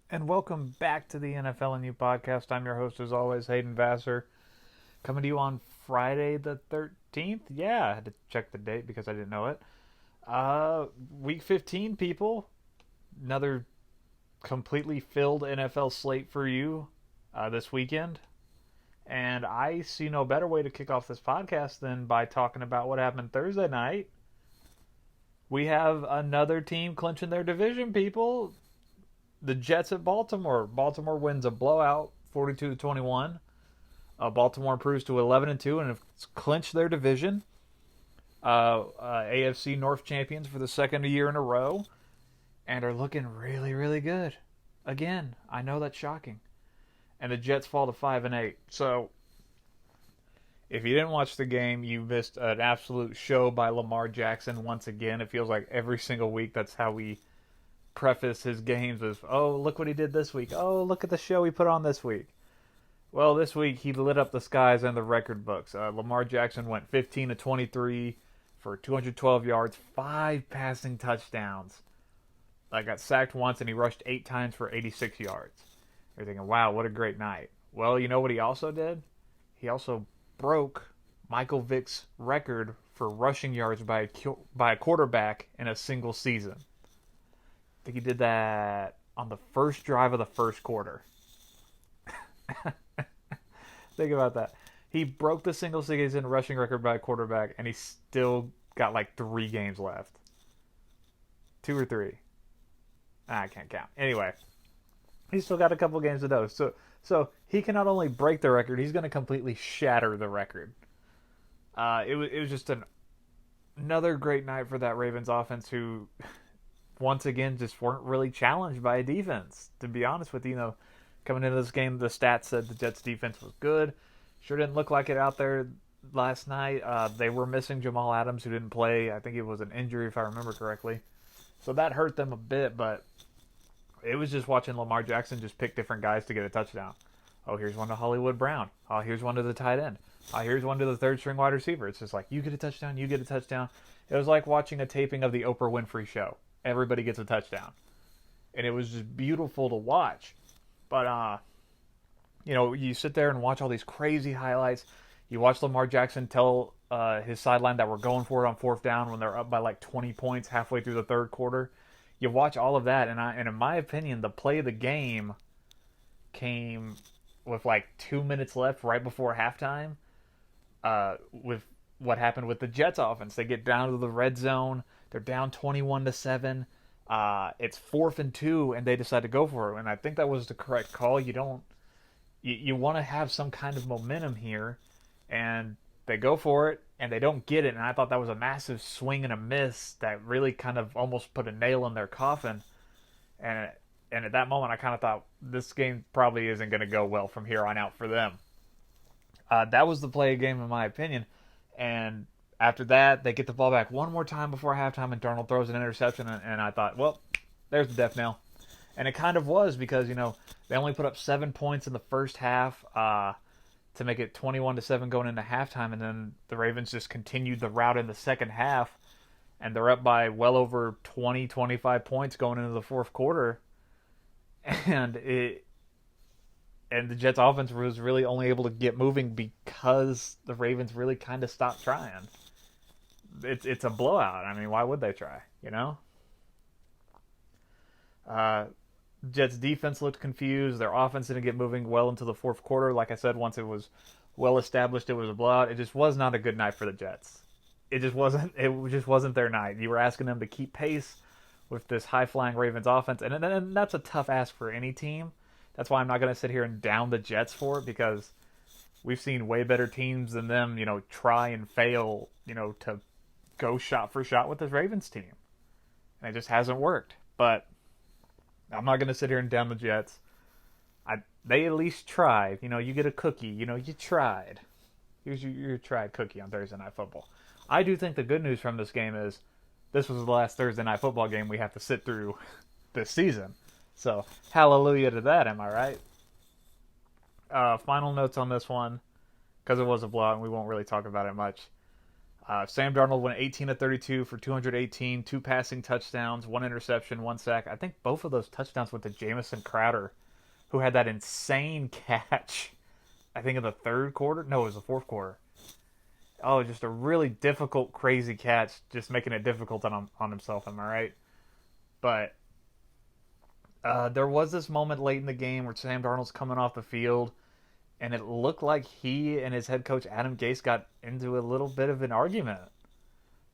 And welcome back to the NFLandU podcast. I'm your host, as always, Hayden Vassar, coming to you on Friday the 13th. Yeah, I had to check the date because I didn't know it. Week 15, people. Another completely filled NFL slate for you this weekend. And I see no better way to kick off this podcast than by talking about what happened Thursday night. We have another team clinching their division, people. The Jets at Baltimore. Baltimore wins a blowout, 42-21. Baltimore improves to 11-2 and have clinched their division. AFC North champions for the second year in a row, and are looking really, really good. Again, I know that's shocking. And the Jets fall to 5-8. So, if you didn't watch the game, you missed an absolute show by Lamar Jackson once again. It feels like every single week that's how we preface his games with, oh, look what he did this week. Oh, look at the show he put on this week. Well, this week he lit up the skies and the record books. Lamar Jackson went 15-23 for 212 yards, 5 passing touchdowns. I got sacked once and he rushed 8 times for 86 yards. You're thinking, wow, what a great night. Well, you know what he also did? He also broke Michael Vick's record for rushing yards by a quarterback in a single season. I think he did that on the first drive of the first quarter. Think about that. He broke the single season rushing record by a quarterback, and he still got like 3 games left. 2 or 3. I can't count. Anyway, he's still got a couple games to go. So he can not only break the record, he's going to completely shatter the record. It was just another great night for that Ravens offense, who once again just weren't really challenged by a defense. To be honest with you, coming into this game, the stats said the Jets defense was good. Sure didn't look like it out there last night. They were missing Jamal Adams, who didn't play. I think it was an injury, if I remember correctly. So that hurt them a bit, but it was just watching Lamar Jackson just pick different guys to get a touchdown. Oh, here's one to Hollywood Brown. Oh, here's one to the tight end. Oh, here's one to the third string wide receiver. It's just like, you get a touchdown, you get a touchdown. It was like watching a taping of the Oprah Winfrey Show. Everybody gets a touchdown. And it was just beautiful to watch. But, you sit there and watch all these crazy highlights. You watch Lamar Jackson tell his sideline that we're going for it on fourth down when they're up by like 20 points halfway through the third quarter. You watch all of that, and in my opinion, the play of the game came with like 2 minutes left right before halftime. With what happened with the Jets offense, they get down to the red zone. They're down 21-7. It's 4th and 2, and they decide to go for it. And I think that was the correct call. You want to have some kind of momentum here, and they go for it, and they don't get it. And I thought that was a massive swing and a miss that really kind of almost put a nail in their coffin. And at that moment, I kind of thought this game probably isn't going to go well from here on out for them. That was the play of the game, in my opinion. And after that, they get the ball back one more time before halftime, and Darnold throws an interception, and I thought, well, there's the death knell. And it kind of was, because, they only put up 7 points in the first half to make it 21-7 going into halftime, and then the Ravens just continued the route in the second half, and they're up by well over 20, 25 points going into the fourth quarter. And the Jets offense was really only able to get moving because the Ravens really kind of stopped trying. It's a blowout. I mean, why would they try, Jets defense looked confused. Their offense didn't get moving well into the fourth quarter. Like I said, once it was well established, it was a blowout. It just was not a good night for the Jets. It just wasn't their night. You were asking them to keep pace with this high-flying Ravens offense, and that's a tough ask for any team. That's why I'm not going to sit here and down the Jets for it, because we've seen way better teams than them, try and fail, to go shot for shot with this Ravens team. And it just hasn't worked. But I'm not going to sit here and down the Jets. They at least tried. You get a cookie. You tried. Here's your tried cookie on Thursday Night Football. I do think the good news from this game is this was the last Thursday Night Football game we have to sit through this season. So, hallelujah to that, am I right? Final notes on this one, because it was a blowout and we won't really talk about it much. Sam Darnold went 18 of 32 for 218, two passing touchdowns, one interception, one sack. I think both of those touchdowns went to Jamison Crowder, who had that insane catch, I think in the third quarter. No, it was the fourth quarter. Oh, just a really difficult, crazy catch, just making it difficult on himself. Am I right? But there was this moment late in the game where Sam Darnold's coming off the field, and it looked like he and his head coach Adam Gase got into a little bit of an argument.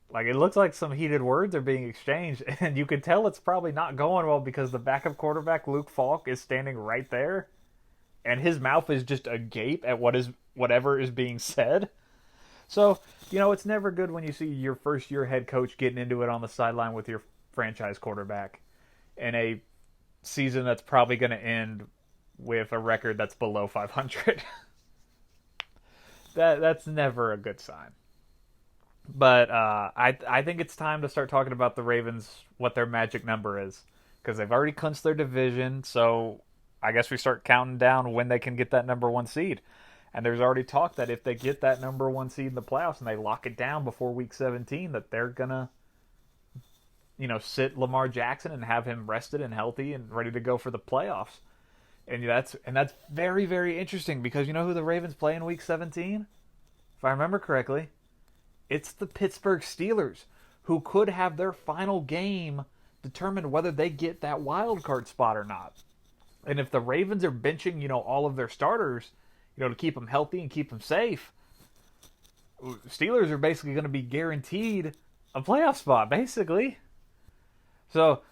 Like, it looks like some heated words are being exchanged, and you can tell it's probably not going well because the backup quarterback, Luke Falk, is standing right there, and his mouth is just agape at whatever is being said. So, it's never good when you see your first-year head coach getting into it on the sideline with your franchise quarterback in a season that's probably going to end with a record that's below 500. That's never a good sign. But I think it's time to start talking about the Ravens, what their magic number is, because they've already clinched their division. So I guess we start counting down when they can get that number one seed. And there's already talk that if they get that number one seed in the playoffs and they lock it down before week 17, that they're gonna, sit Lamar Jackson and have him rested and healthy and ready to go for the playoffs. And that's very, very interesting because you know who the Ravens play in week 17? If I remember correctly, it's the Pittsburgh Steelers, who could have their final game determine whether they get that wild card spot or not. And if the Ravens are benching, all of their starters, to keep them healthy and keep them safe, Steelers are basically going to be guaranteed a playoff spot, basically. So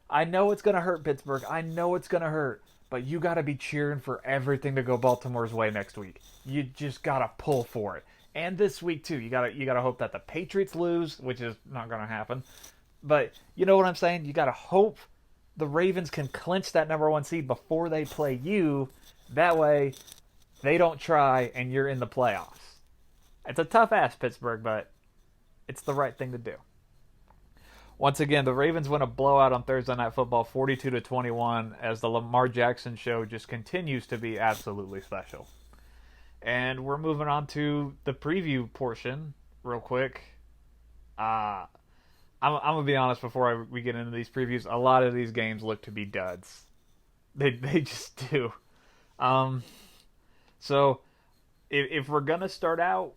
I know it's going to hurt Pittsburgh. I know it's going to hurt. But you got to be cheering for everything to go Baltimore's way next week. You just got to pull for it. And this week, too. You got to hope that the Patriots lose, which is not going to happen. But you know what I'm saying? You got to hope the Ravens can clinch that number one seed before they play you. That way, they don't try and you're in the playoffs. It's a tough ask, Pittsburgh, but it's the right thing to do. Once again, the Ravens win a blowout on Thursday Night Football, 42-21, as the Lamar Jackson show just continues to be absolutely special. And we're moving on to the preview portion real quick. I'm going to be honest before we get into these previews. A lot of these games look to be duds. They just do. So if we're going to start out,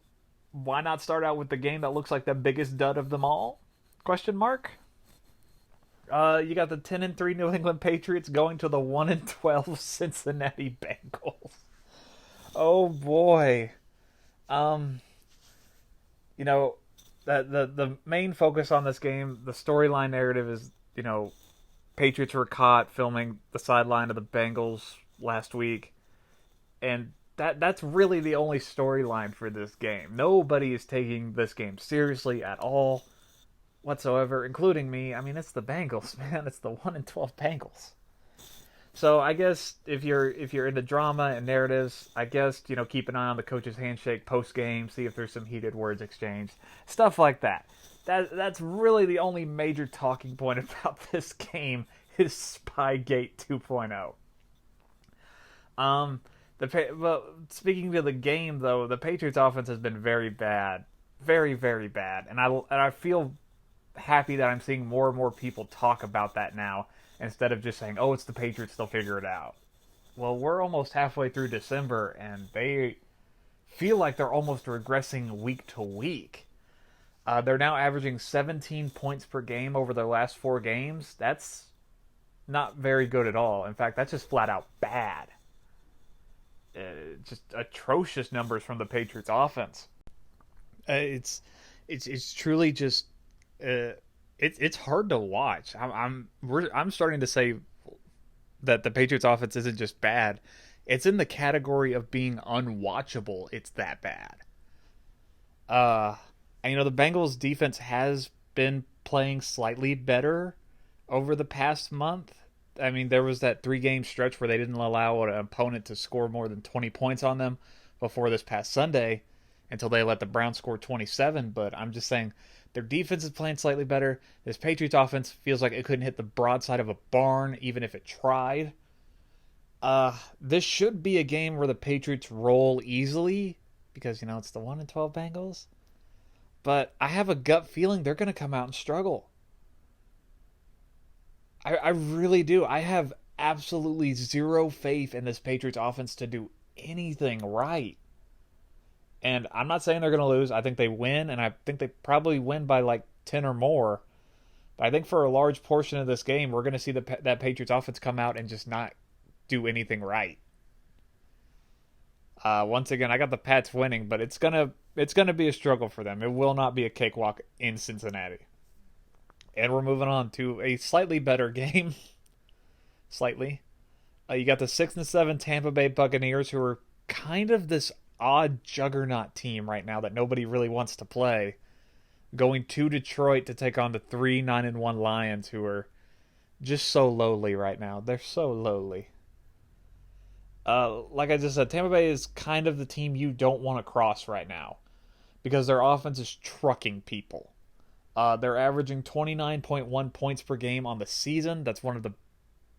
why not start out with the game that looks like the biggest dud of them all? Question mark? You got the 10-3 New England Patriots going to the 1-12 Cincinnati Bengals. Oh boy. The main focus on this game, the storyline narrative is, Patriots were caught filming the sideline of the Bengals last week, and that's really the only storyline for this game. Nobody is taking this game seriously at all whatsoever, including me. I mean, it's the Bengals, man. It's the 1-12 Bengals. So I guess if you're into drama and narratives, I guess, keep an eye on the coach's handshake post-game, see if there's some heated words exchanged, stuff like that. That's really the only major talking point about this game is Spygate 2.0. Well, speaking of the game, though, the Patriots offense has been very bad. Very, very bad. And I feel happy that I'm seeing more and more people talk about that now instead of just saying, oh, it's the Patriots, they'll figure it out. Well, we're almost halfway through December, and they feel like they're almost regressing week to week. They're now averaging 17 points per game over their last 4 games. That's not very good at all. In fact, that's just flat out bad. Just atrocious numbers from the Patriots offense. It's truly just it's hard to watch. I'm starting to say that the Patriots offense isn't just bad. It's in the category of being unwatchable. It's that bad. And the Bengals defense has been playing slightly better over the past month. I mean, there was that 3-game stretch where they didn't allow an opponent to score more than 20 points on them before this past Sunday until they let the Browns score 27. But I'm just saying their defense is playing slightly better. This Patriots offense feels like it couldn't hit the broadside of a barn even if it tried. This should be a game where the Patriots roll easily because, it's the 1-12 Bengals. But I have a gut feeling they're going to come out and struggle. I really do. I have absolutely zero faith in this Patriots offense to do anything right. And I'm not saying they're going to lose. I think they win, and I think they probably win by like 10 or more. But I think for a large portion of this game, we're going to see that Patriots offense come out and just not do anything right. Once again, I got the Pats winning, but it's gonna be a struggle for them. It will not be a cakewalk in Cincinnati. And we're moving on to a slightly better game. Slightly. You got the 6-7 Tampa Bay Buccaneers, who are kind of this odd juggernaut team right now that nobody really wants to play, going to Detroit to take on the 3-9-1 Lions, who are just so lowly right now. They're so lowly. Like I just said, Tampa Bay is kind of the team you don't want to cross right now because their offense is trucking people. They're averaging 29.1 points per game on the season. That's one of the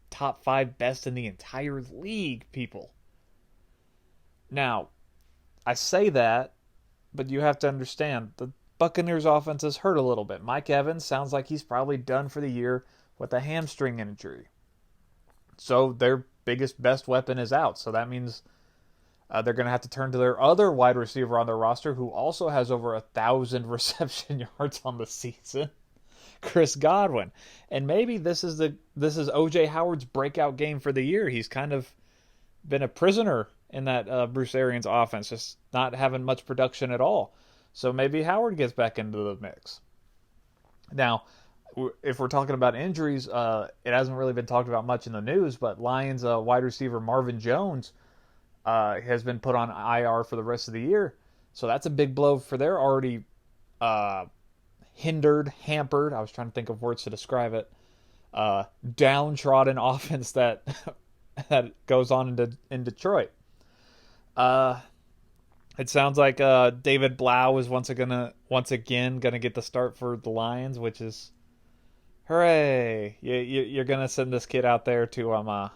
top 5 best in the entire league, people. Now, I say that, but you have to understand the Buccaneers offense is hurt a little bit. Mike Evans sounds like he's probably done for the year with a hamstring injury. So their biggest, best weapon is out. So that means they're going to have to turn to their other wide receiver on their roster, who also has over 1,000 reception yards on the season, Chris Godwin. And maybe this is O.J. Howard's breakout game for the year. He's kind of been a prisoner in that Bruce Arians offense, just not having much production at all. So maybe Howard gets back into the mix. Now, if we're talking about injuries, it hasn't really been talked about much in the news, but Lions wide receiver Marvin Jones has been put on IR for the rest of the year. So that's a big blow for their already hampered, I was trying to think of words to describe it, downtrodden offense that goes on in Detroit. It sounds like David Blau is once again gonna get the start for the Lions, which is hooray! You're gonna send this kid out there to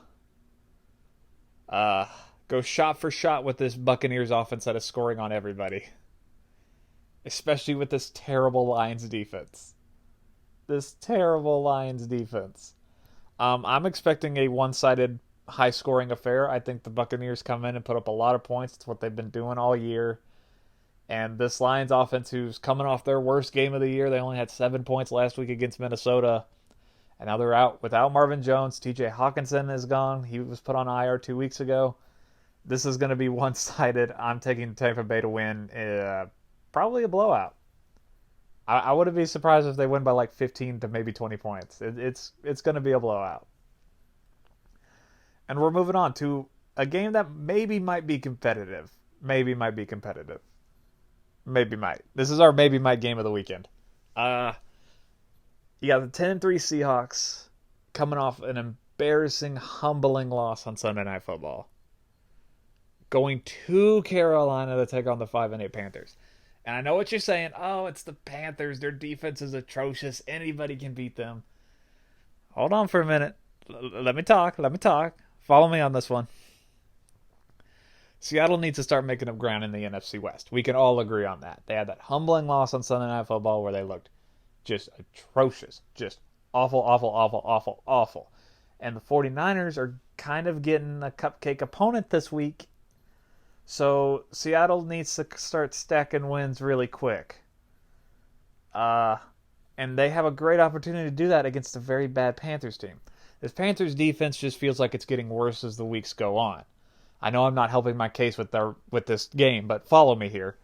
go shot for shot with this Buccaneers offense that is scoring on everybody, especially with this terrible Lions defense. I'm expecting a one-sided, high-scoring affair. I think the Buccaneers come in and put up a lot of points. It's what they've been doing all year. And this Lions offense, who's coming off their worst game of the year, they only had 7 points last week against Minnesota. And now they're out without Marvin Jones. TJ Hawkinson is gone. He was put on IR 2 weeks ago. This is going to be one-sided. I'm taking Tampa Bay to win. Probably a blowout. I wouldn't be surprised if they win by like 15 to maybe 20 points. It's going to be a blowout. And we're moving on to a game that maybe might be competitive. Maybe might. This is our maybe might game of the weekend. You got the 10-3 Seahawks coming off an embarrassing, humbling loss on Sunday Night Football, going to Carolina to take on the 5-8 Panthers. And I know what you're saying. Oh, it's the Panthers. Their defense is atrocious. Anybody can beat them. Hold on for a minute. Let me talk. Follow me on this one. Seattle needs to start making up ground in the NFC West. We can all agree on that. They had that humbling loss on Sunday Night Football where they looked just atrocious. Just awful. And the 49ers are kind of getting a cupcake opponent this week. So Seattle needs to start stacking wins really quick. And they have a great opportunity to do that against a very bad Panthers team. This Panthers defense just feels like it's getting worse as the weeks go on. I know I'm not helping my case with this game, but follow me here.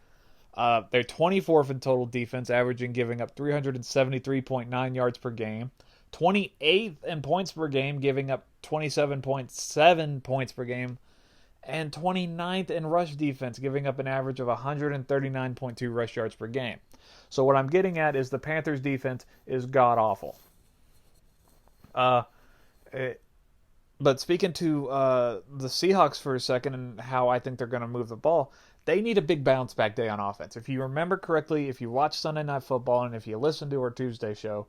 They're 24th in total defense, giving up 373.9 yards per game. 28th in points per game, giving up 27.7 points per game. And 29th in rush defense, giving up an average of 139.2 rush yards per game. So what I'm getting at is the Panthers defense is god-awful. But speaking to the Seahawks for a second and how I think they're going to move the ball, they need a big bounce-back day on offense. If you remember correctly, if you watch Sunday Night Football and if you listen to our Tuesday show,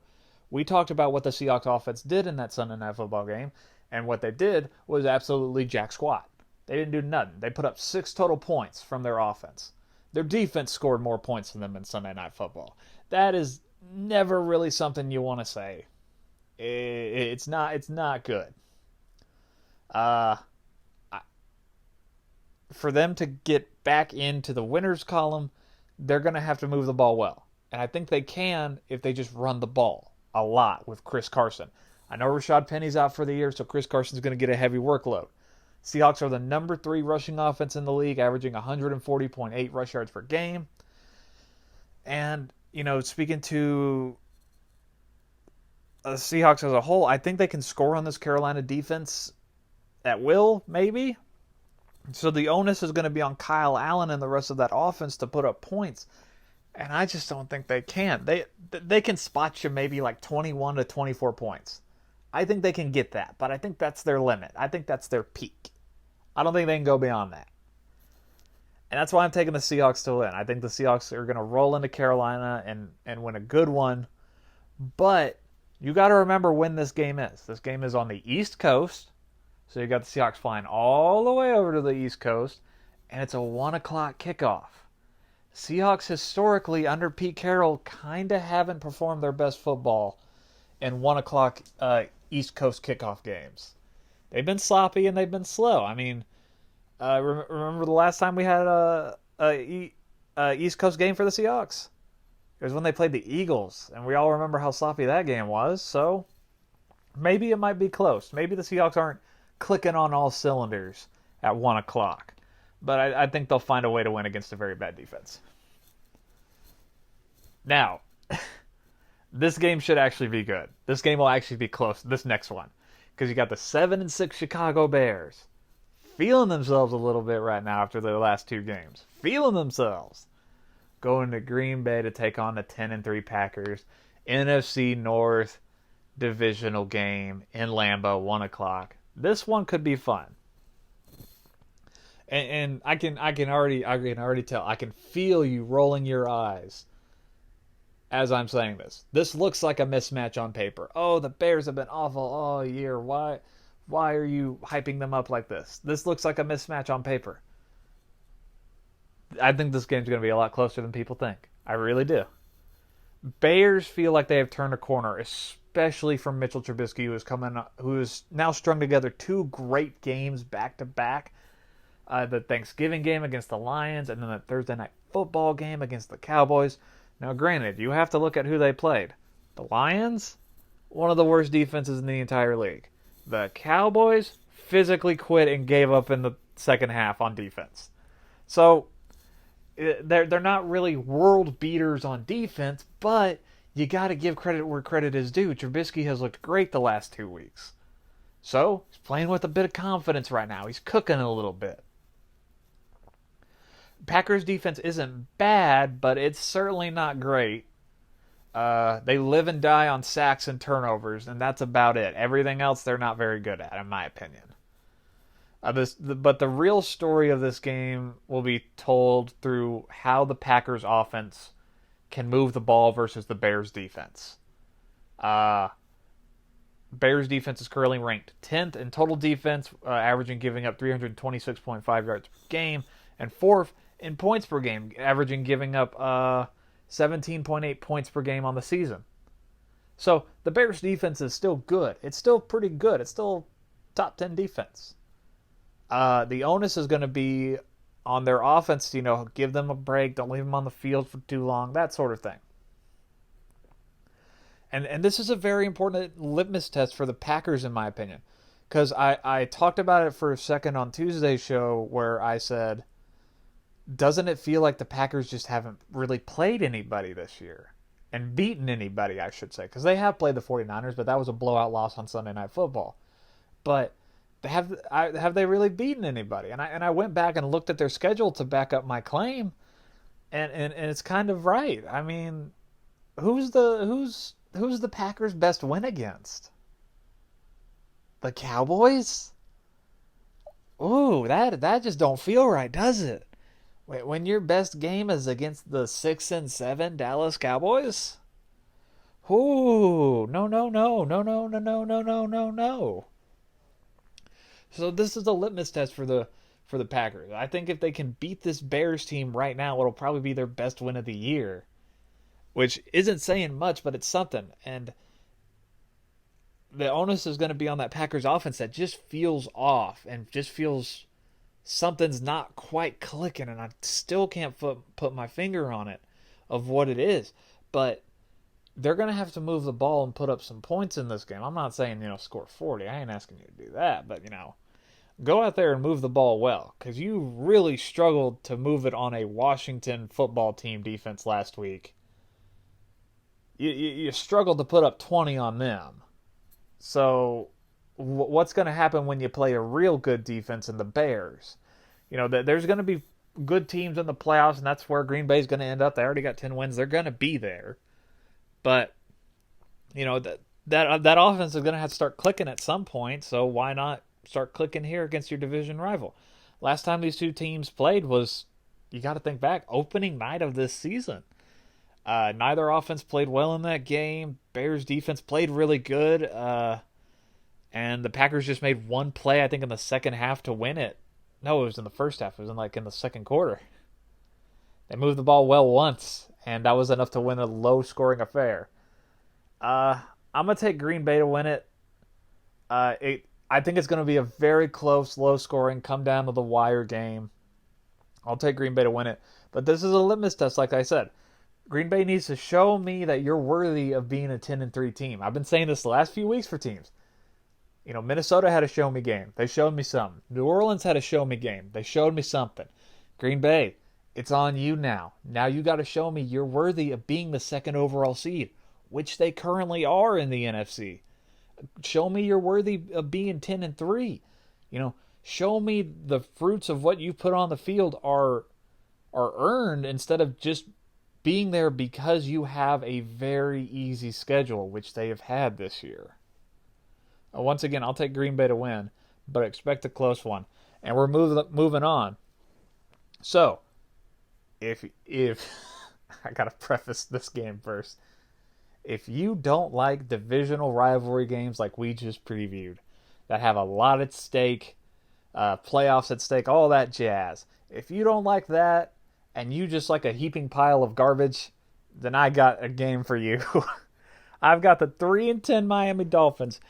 we talked about what the Seahawks offense did in that Sunday Night Football game, and what they did was absolutely jack squat. They didn't do nothing. They put up 6 total points from their offense. Their defense scored more points than them in Sunday Night Football. That is never really something you want to say. It's not. It's not good. Uh, for them to get back into the winners column, they're going to have to move the ball well. And I think they can if they just run the ball a lot with Chris Carson. I know Rashad Penny's out for the year, so Chris Carson's going to get a heavy workload. Seahawks are the number 3 rushing offense in the league, averaging 140.8 rush yards per game. And, speaking to the Seahawks as a whole, I think they can score on this Carolina defense at will, maybe. So the onus is going to be on Kyle Allen and the rest of that offense to put up points. And I just don't think they can. They can spot you maybe like 21 to 24 points. I think they can get that, but I think that's their limit. I think that's their peak. I don't think they can go beyond that. And that's why I'm taking the Seahawks to win. I think the Seahawks are going to roll into Carolina and win a good one. But you got to remember when this game is. This game is on the East Coast. So you got the Seahawks flying all the way over to the East Coast. And it's a 1 o'clock kickoff. Seahawks historically, under Pete Carroll, kind of haven't performed their best football in 1 o'clock East Coast kickoff games. They've been sloppy and they've been slow. I mean, remember the last time we had a East Coast game for the Seahawks? It was when they played the Eagles, and we all remember how sloppy that game was. So maybe it might be close. Maybe the Seahawks aren't clicking on all cylinders at 1 o'clock. But I think they'll find a way to win against a very bad defense. Now, this game should actually be good. This game will actually be close, this next one. Because you got the 7-6 Chicago Bears feeling themselves a little bit right now after their last 2 games. Feeling themselves. Going to Green Bay to take on the 10-3 Packers. NFC North divisional game in Lambeau, 1 o'clock. This one could be fun. And I can already tell. I can feel you rolling your eyes as I'm saying this. This looks like a mismatch on paper. Oh, the Bears have been awful all year. Why are you hyping them up like this? This looks like a mismatch on paper. I think this game's going to be a lot closer than people think. I really do. Bears feel like they have turned a corner, especially from Mitchell Trubisky, who has now strung together 2 great games back to back. The Thanksgiving game against the Lions, and then the Thursday night football game against the Cowboys. Now, granted, you have to look at who they played. The Lions, one of the worst defenses in the entire league. The Cowboys physically quit and gave up in the second half on defense. So, they're not really world beaters on defense, but you got to give credit where credit is due. Trubisky has looked great the last 2 weeks. So, he's playing with a bit of confidence right now. He's cooking a little bit. Packers defense isn't bad, but it's certainly not great. They live and die on sacks and turnovers, and that's about it. Everything else they're not very good at, in my opinion. But the real story of this game will be told through how the Packers offense can move the ball versus the Bears defense. Bears defense is currently ranked 10th in total defense, averaging giving up 326.5 yards per game, and 4th in points per game, averaging giving up 17.8 points per game on the season. So the Bears defense is still good. It's still pretty good. It's still top 10 defense. The onus is going to be on their offense, give them a break, don't leave them on the field for too long, that sort of thing. And this is a very important litmus test for the Packers, in my opinion. Because I talked about it for a second on Tuesday's show where I said, doesn't it feel like the Packers just haven't really played anybody this year? And beaten anybody, I should say. Because they have played the 49ers, but that was a blowout loss on Sunday Night Football. But have they really beaten anybody? And I went back and looked at their schedule to back up my claim. And it's kind of right. I mean, who's the Packers' best win against? The Cowboys? Ooh, that just don't feel right, does it? Wait, when your best game is against the 6-7 Dallas Cowboys? Ooh, no. So this is a litmus test for the for the Packers. I think if they can beat this Bears team right now, it'll probably be their best win of the year, which isn't saying much, but it's something. And the onus is going to be on that Packers offense that just feels off and just feels something's not quite clicking, and I still can't put my finger on it of what it is. But they're going to have to move the ball and put up some points in this game. I'm not saying, score 40. I ain't asking you to do that. But, go out there and move the ball well, because you really struggled to move it on a Washington football team defense last week. You struggled to put up 20 on them. So what's going to happen when you play a real good defense in the Bears? There's going to be good teams in the playoffs, and that's where Green Bay's going to end up. They already got 10 wins. They're going to be there. But, that offense is going to have to start clicking at some point, so why not start clicking here against your division rival? Last time these two teams played was, you got to think back, opening night of this season. Neither offense played well in that game. Bears defense played really good. And the Packers just made one play, I think, in the second half to win it. No, it was in the first half. It was in the second quarter. They moved the ball well once, and that was enough to win a low-scoring affair. I'm going to take Green Bay to win it. I think it's going to be a very close, low-scoring, come-down-to-the-wire game. I'll take Green Bay to win it. But this is a litmus test, like I said. Green Bay needs to show me that you're worthy of being a 10-3 team. I've been saying this the last few weeks for teams. Minnesota had a show-me game. They showed me something. New Orleans had a show-me game. They showed me something. Green Bay, it's on you now. Now you got to show me you're worthy of being the second overall seed, which they currently are in the NFC. Show me you're worthy of being 10-3. Show me the fruits of what you put on the field are earned instead of just being there because you have a very easy schedule, which they have had this year. Once again, I'll take Green Bay to win, but expect a close one. And we're moving on. So, if I gotta preface this game first. If you don't like divisional rivalry games like we just previewed, that have a lot at stake, playoffs at stake, all that jazz. If you don't like that, and you just like a heaping pile of garbage, then I got a game for you. I've got the 3-10 Miami Dolphins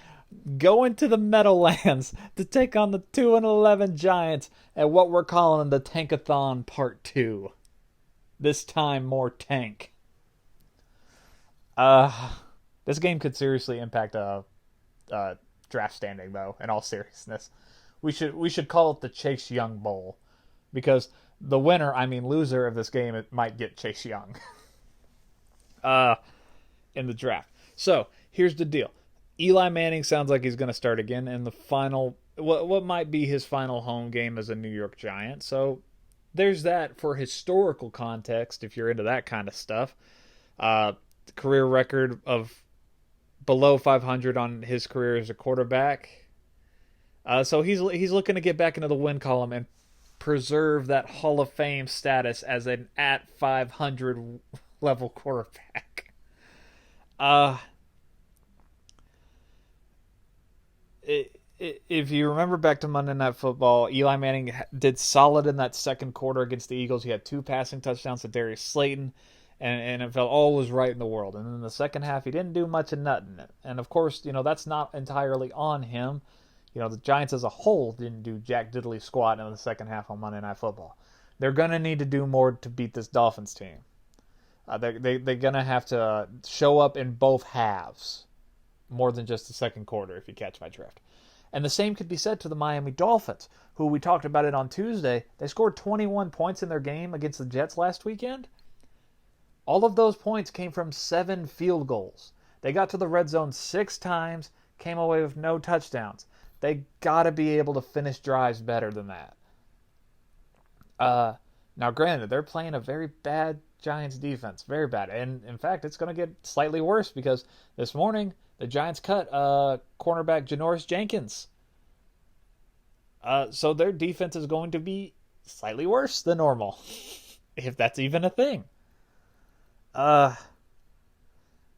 going to the Meadowlands to take on the 2-11 Giants at what we're calling the Tankathon Part 2. This time more tank. This game could seriously impact draft standing, though, in all seriousness. We should call it the Chase Young Bowl, because the loser of this game, it might get Chase Young in the draft. So, here's the deal. Eli Manning sounds like he's going to start again in the final, what might be his final home game as a New York Giant. So, there's that for historical context, if you're into that kind of stuff. Career record of below 500 on his career as a quarterback. So, he's looking to get back into the win column and preserve that Hall of Fame status as an at 500 level quarterback. If you remember back to Monday Night Football, Eli Manning did solid in that second quarter against the Eagles. He had 2 passing touchdowns to Darius Slayton, and it felt all was right in the world. And in the second half, he didn't do much of nothing. And of course, that's not entirely on him. The Giants as a whole didn't do jack diddly squat in the second half on Monday Night Football. They're going to need to do more to beat this Dolphins team. They're going to have to show up in both halves, more than just the second quarter, if you catch my drift. And the same could be said to the Miami Dolphins, who we talked about it on Tuesday. They scored 21 points in their game against the Jets last weekend. All of those points came from 7 field goals. They got to the red zone 6 times, came away with no touchdowns. They got to be able to finish drives better than that. Now, granted, they're playing a very bad Giants defense. Very bad. And, in fact, it's going to get slightly worse because this morning the Giants cut cornerback Janoris Jenkins. So their defense is going to be slightly worse than normal, if that's even a thing. But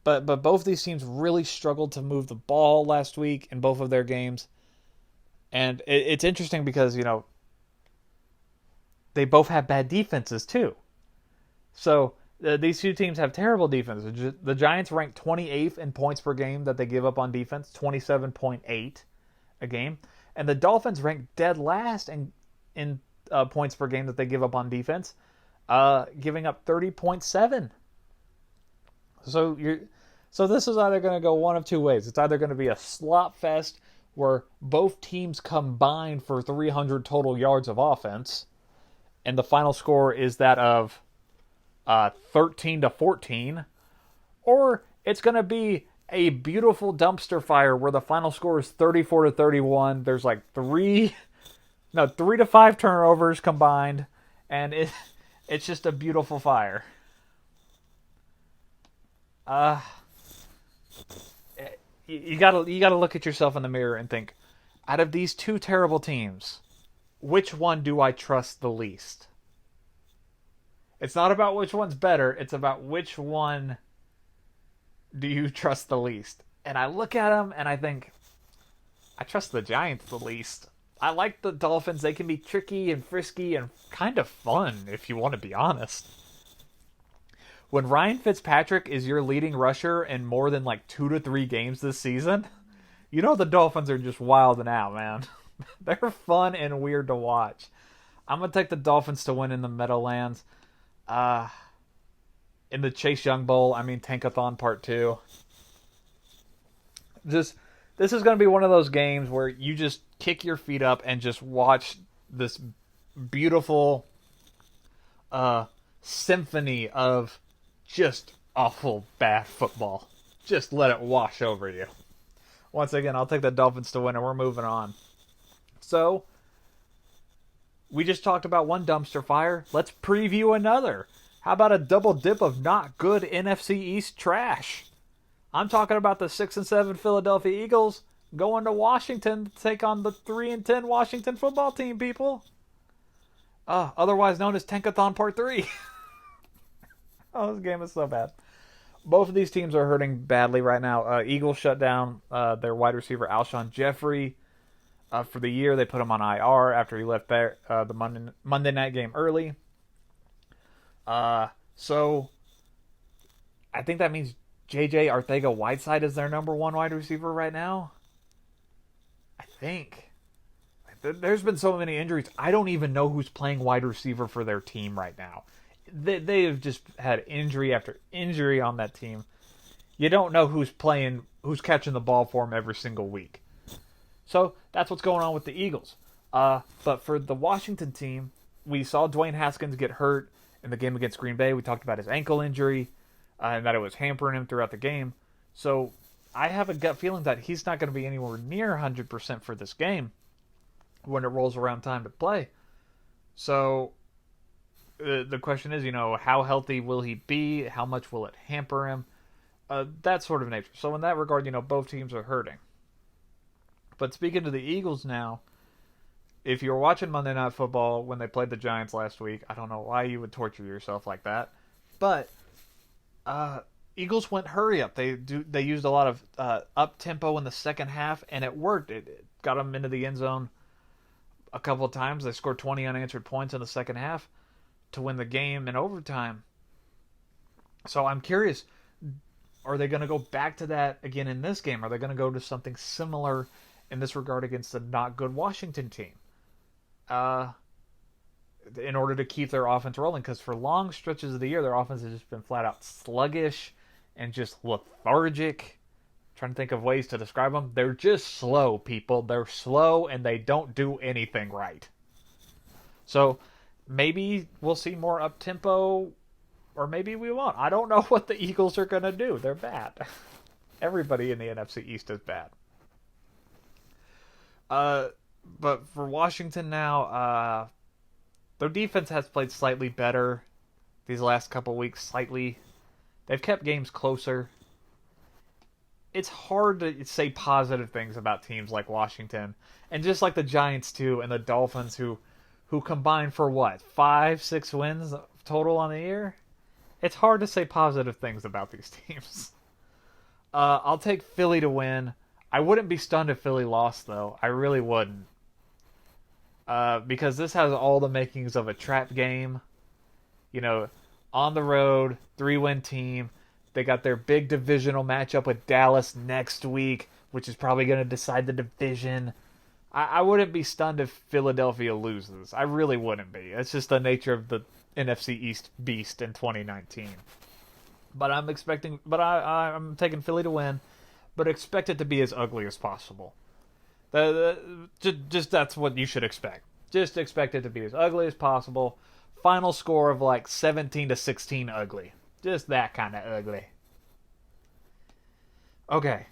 both these teams really struggled to move the ball last week in both of their games. And it's interesting because, they both have bad defenses too. So these two teams have terrible defenses. The Giants rank 28th in points per game that they give up on defense, 27.8 a game. And the Dolphins rank dead last in points per game that they give up on defense, giving up 30.7. So this is either going to go one of two ways. It's either going to be a slop fest where both teams combine for 300 total yards of offense, and the final score is that of 13-14, or it's going to be a beautiful dumpster fire where the final score is 34-31. There's like 3 to 5 turnovers combined, and it's just a beautiful fire. You gotta look at yourself in the mirror and think, out of these two terrible teams, which one do I trust the least? It's not about which one's better. It's about which one do you trust the least. And I look at them and I think, I trust the Giants the least. I like the Dolphins. They can be tricky and frisky and kind of fun, if you want to be honest. When Ryan Fitzpatrick is your leading rusher in more than like 2 to 3 games this season, you know the Dolphins are just wilding out, man. They're fun and weird to watch. I'm going to take the Dolphins to win in the Meadowlands. In the Chase Young Bowl, Tankathon Part 2. This is going to be one of those games where you just kick your feet up and just watch this beautiful symphony of just awful bad football. Just let it wash over you. Once again, I'll take the Dolphins to win, and we're moving on. So, we just talked about one dumpster fire. Let's preview another. How about a double dip of not good NFC East trash? I'm talking about the 6-7 Philadelphia Eagles going to Washington to take on the 3-10 Washington football team, people. Otherwise known as Tankathon Part 3. Oh, this game is so bad. Both of these teams are hurting badly right now. Eagles shut down their wide receiver Alshon Jeffrey for the year. They put him on IR after he left the Monday night game early. So I think that means JJ Arcega-Whiteside is their number 1 wide receiver right now. I think. There's been so many injuries. I don't even know who's playing wide receiver for their team right now. They have just had injury after injury on that team. You don't know who's catching the ball for them every single week. So that's what's going on with the Eagles. But for the Washington team, we saw Dwayne Haskins get hurt in the game against Green Bay. We talked about his ankle injury and that it was hampering him throughout the game. So I have a gut feeling that he's not going to be anywhere near 100% for this game when it rolls around time to play. So the question is, how healthy will he be? How much will it hamper him? That sort of nature. So in that regard, both teams are hurting. But speaking to the Eagles now, if you were watching Monday Night Football when they played the Giants last week, I don't know why you would torture yourself like that. But Eagles went hurry up. They used a lot of up tempo in the second half, and it worked. It got them into the end zone a couple of times. They scored 20 unanswered points in the second half to win the game in overtime. So I'm curious, are they going to go back to that again in this game? Are they going to go to something similar in this regard against the not good Washington team? In order to keep their offense rolling, because for long stretches of the year, their offense has just been flat out sluggish and just lethargic. I'm trying to think of ways to describe them. They're just slow, people. They're slow and they don't do anything right. So maybe we'll see more up-tempo, or maybe we won't. I don't know what the Eagles are going to do. They're bad. Everybody in the NFC East is bad. But for Washington now, their defense has played slightly better these last couple weeks. Slightly. They've kept games closer. It's hard to say positive things about teams like Washington. And just like the Giants, too, and the Dolphins, who combined for, 5-6 wins total on the year? It's hard to say positive things about these teams. I'll take Philly to win. I wouldn't be stunned if Philly lost, though. I really wouldn't. because this has all the makings of a trap game. You know, on the road, 3-win team. They got their big divisional matchup with Dallas next week, which is probably going to decide the division. I wouldn't be stunned if Philadelphia loses. I really wouldn't be. It's just the nature of the NFC East beast in 2019. But I'm taking Philly to win, but expect it to be as ugly as possible. Just that's what you should expect. Just expect it to be as ugly as possible. Final score of like 17-16 ugly. Just that kind of ugly. Okay.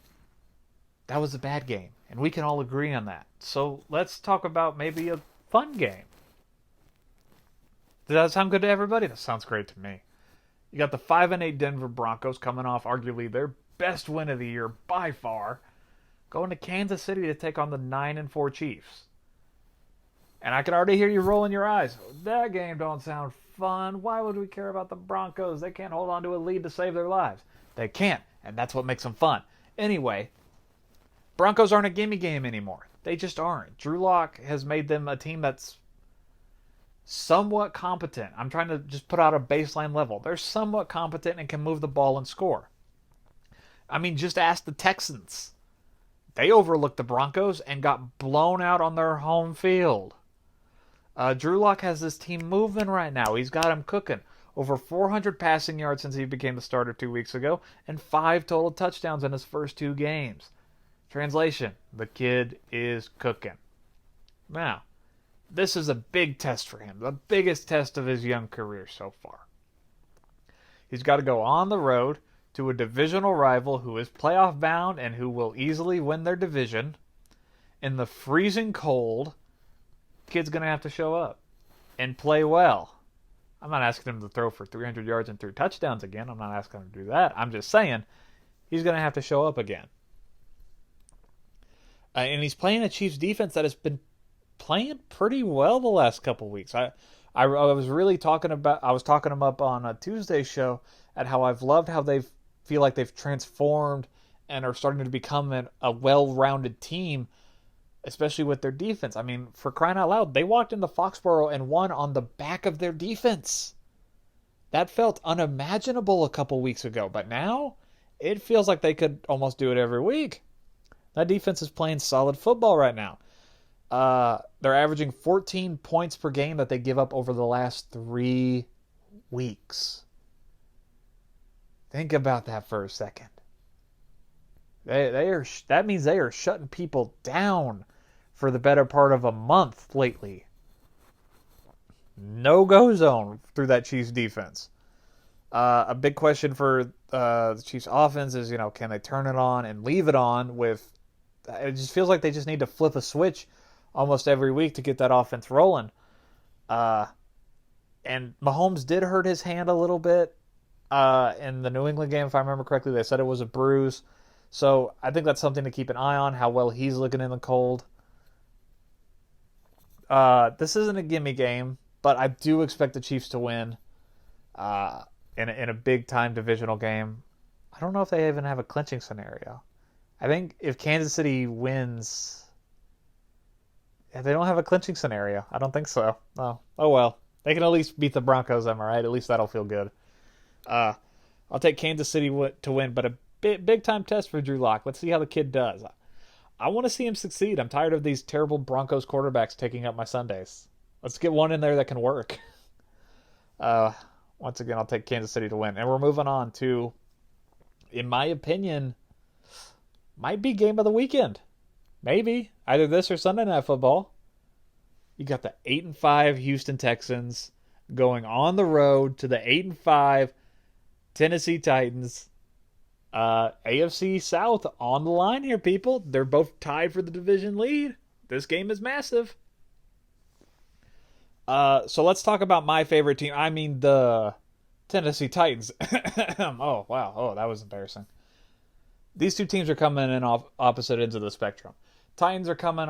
That was a bad game, and we can all agree on that. So let's talk about maybe a fun game. Does that sound good to everybody? That sounds great to me. You got the 5-8 Denver Broncos coming off arguably their best win of the year by far, going to Kansas City to take on the 9-4 Chiefs. And I can already hear you rolling your eyes. That game don't sound fun. Why would we care about the Broncos? They can't hold on to a lead to save their lives. They can't, and that's what makes them fun. Anyway, Broncos aren't a gimme game anymore. They just aren't. Drew Lock has made them a team that's somewhat competent. I'm trying to just put out a baseline level. They're somewhat competent and can move the ball and score. I mean, just ask the Texans. They overlooked the Broncos and got blown out on their home field. Drew Lock has this team moving right now. He's got them cooking. Over 400 passing yards since he became the starter 2 weeks ago, and 5 total touchdowns in his first 2 games. Translation, the kid is cooking. Now, this is a big test for him. The biggest test of his young career so far. He's got to go on the road to a divisional rival who is playoff bound and who will easily win their division. In the freezing cold, kid's going to have to show up and play well. I'm not asking him to throw for 300 yards and 3 touchdowns again. I'm not asking him to do that. I'm just saying he's going to have to show up again. And he's playing a Chiefs defense that has been playing pretty well the last couple weeks. I was really talking them up on a Tuesday show at how I've loved how they feel like they've transformed and are starting to become a well-rounded team, especially with their defense. I mean, for crying out loud, they walked into Foxborough and won on the back of their defense. That felt unimaginable a couple weeks ago, but now it feels like they could almost do it every week. That defense is playing solid football right now. They're averaging 14 points per game that they give up over the last 3 weeks. Think about that for a second. That means they are shutting people down for the better part of a month lately. No-go zone through that Chiefs defense. A big question for the Chiefs offense is, can they turn it on and leave it on with... It just feels like they just need to flip a switch almost every week to get that offense rolling. And Mahomes did hurt his hand a little bit in the New England game, if I remember correctly. They said it was a bruise. So I think that's something to keep an eye on, how well he's looking in the cold. This isn't a gimme game, but I do expect the Chiefs to win in a big-time divisional game. I don't know if they even have a clinching scenario. I think if Kansas City wins... Yeah, they don't have a clinching scenario. I don't think so. Oh well. They can at least beat the Broncos, am I right? At least that'll feel good. I'll take Kansas City to win, but a big-time test for Drew Lock. Let's see how the kid does. I want to see him succeed. I'm tired of these terrible Broncos quarterbacks taking up my Sundays. Let's get one in there that can work. Once again, I'll take Kansas City to win. And we're moving on to, in my opinion, might be game of the weekend. Maybe. Either this or Sunday Night Football. You got the 8-5 Houston Texans going on the road to the 8-5 Tennessee Titans. AFC South on the line here, people. They're both tied for the division lead. This game is massive. So let's talk about my favorite team. I mean the Tennessee Titans. Oh, wow. Oh, that was embarrassing. These two teams are coming in off opposite ends of the spectrum. Titans are coming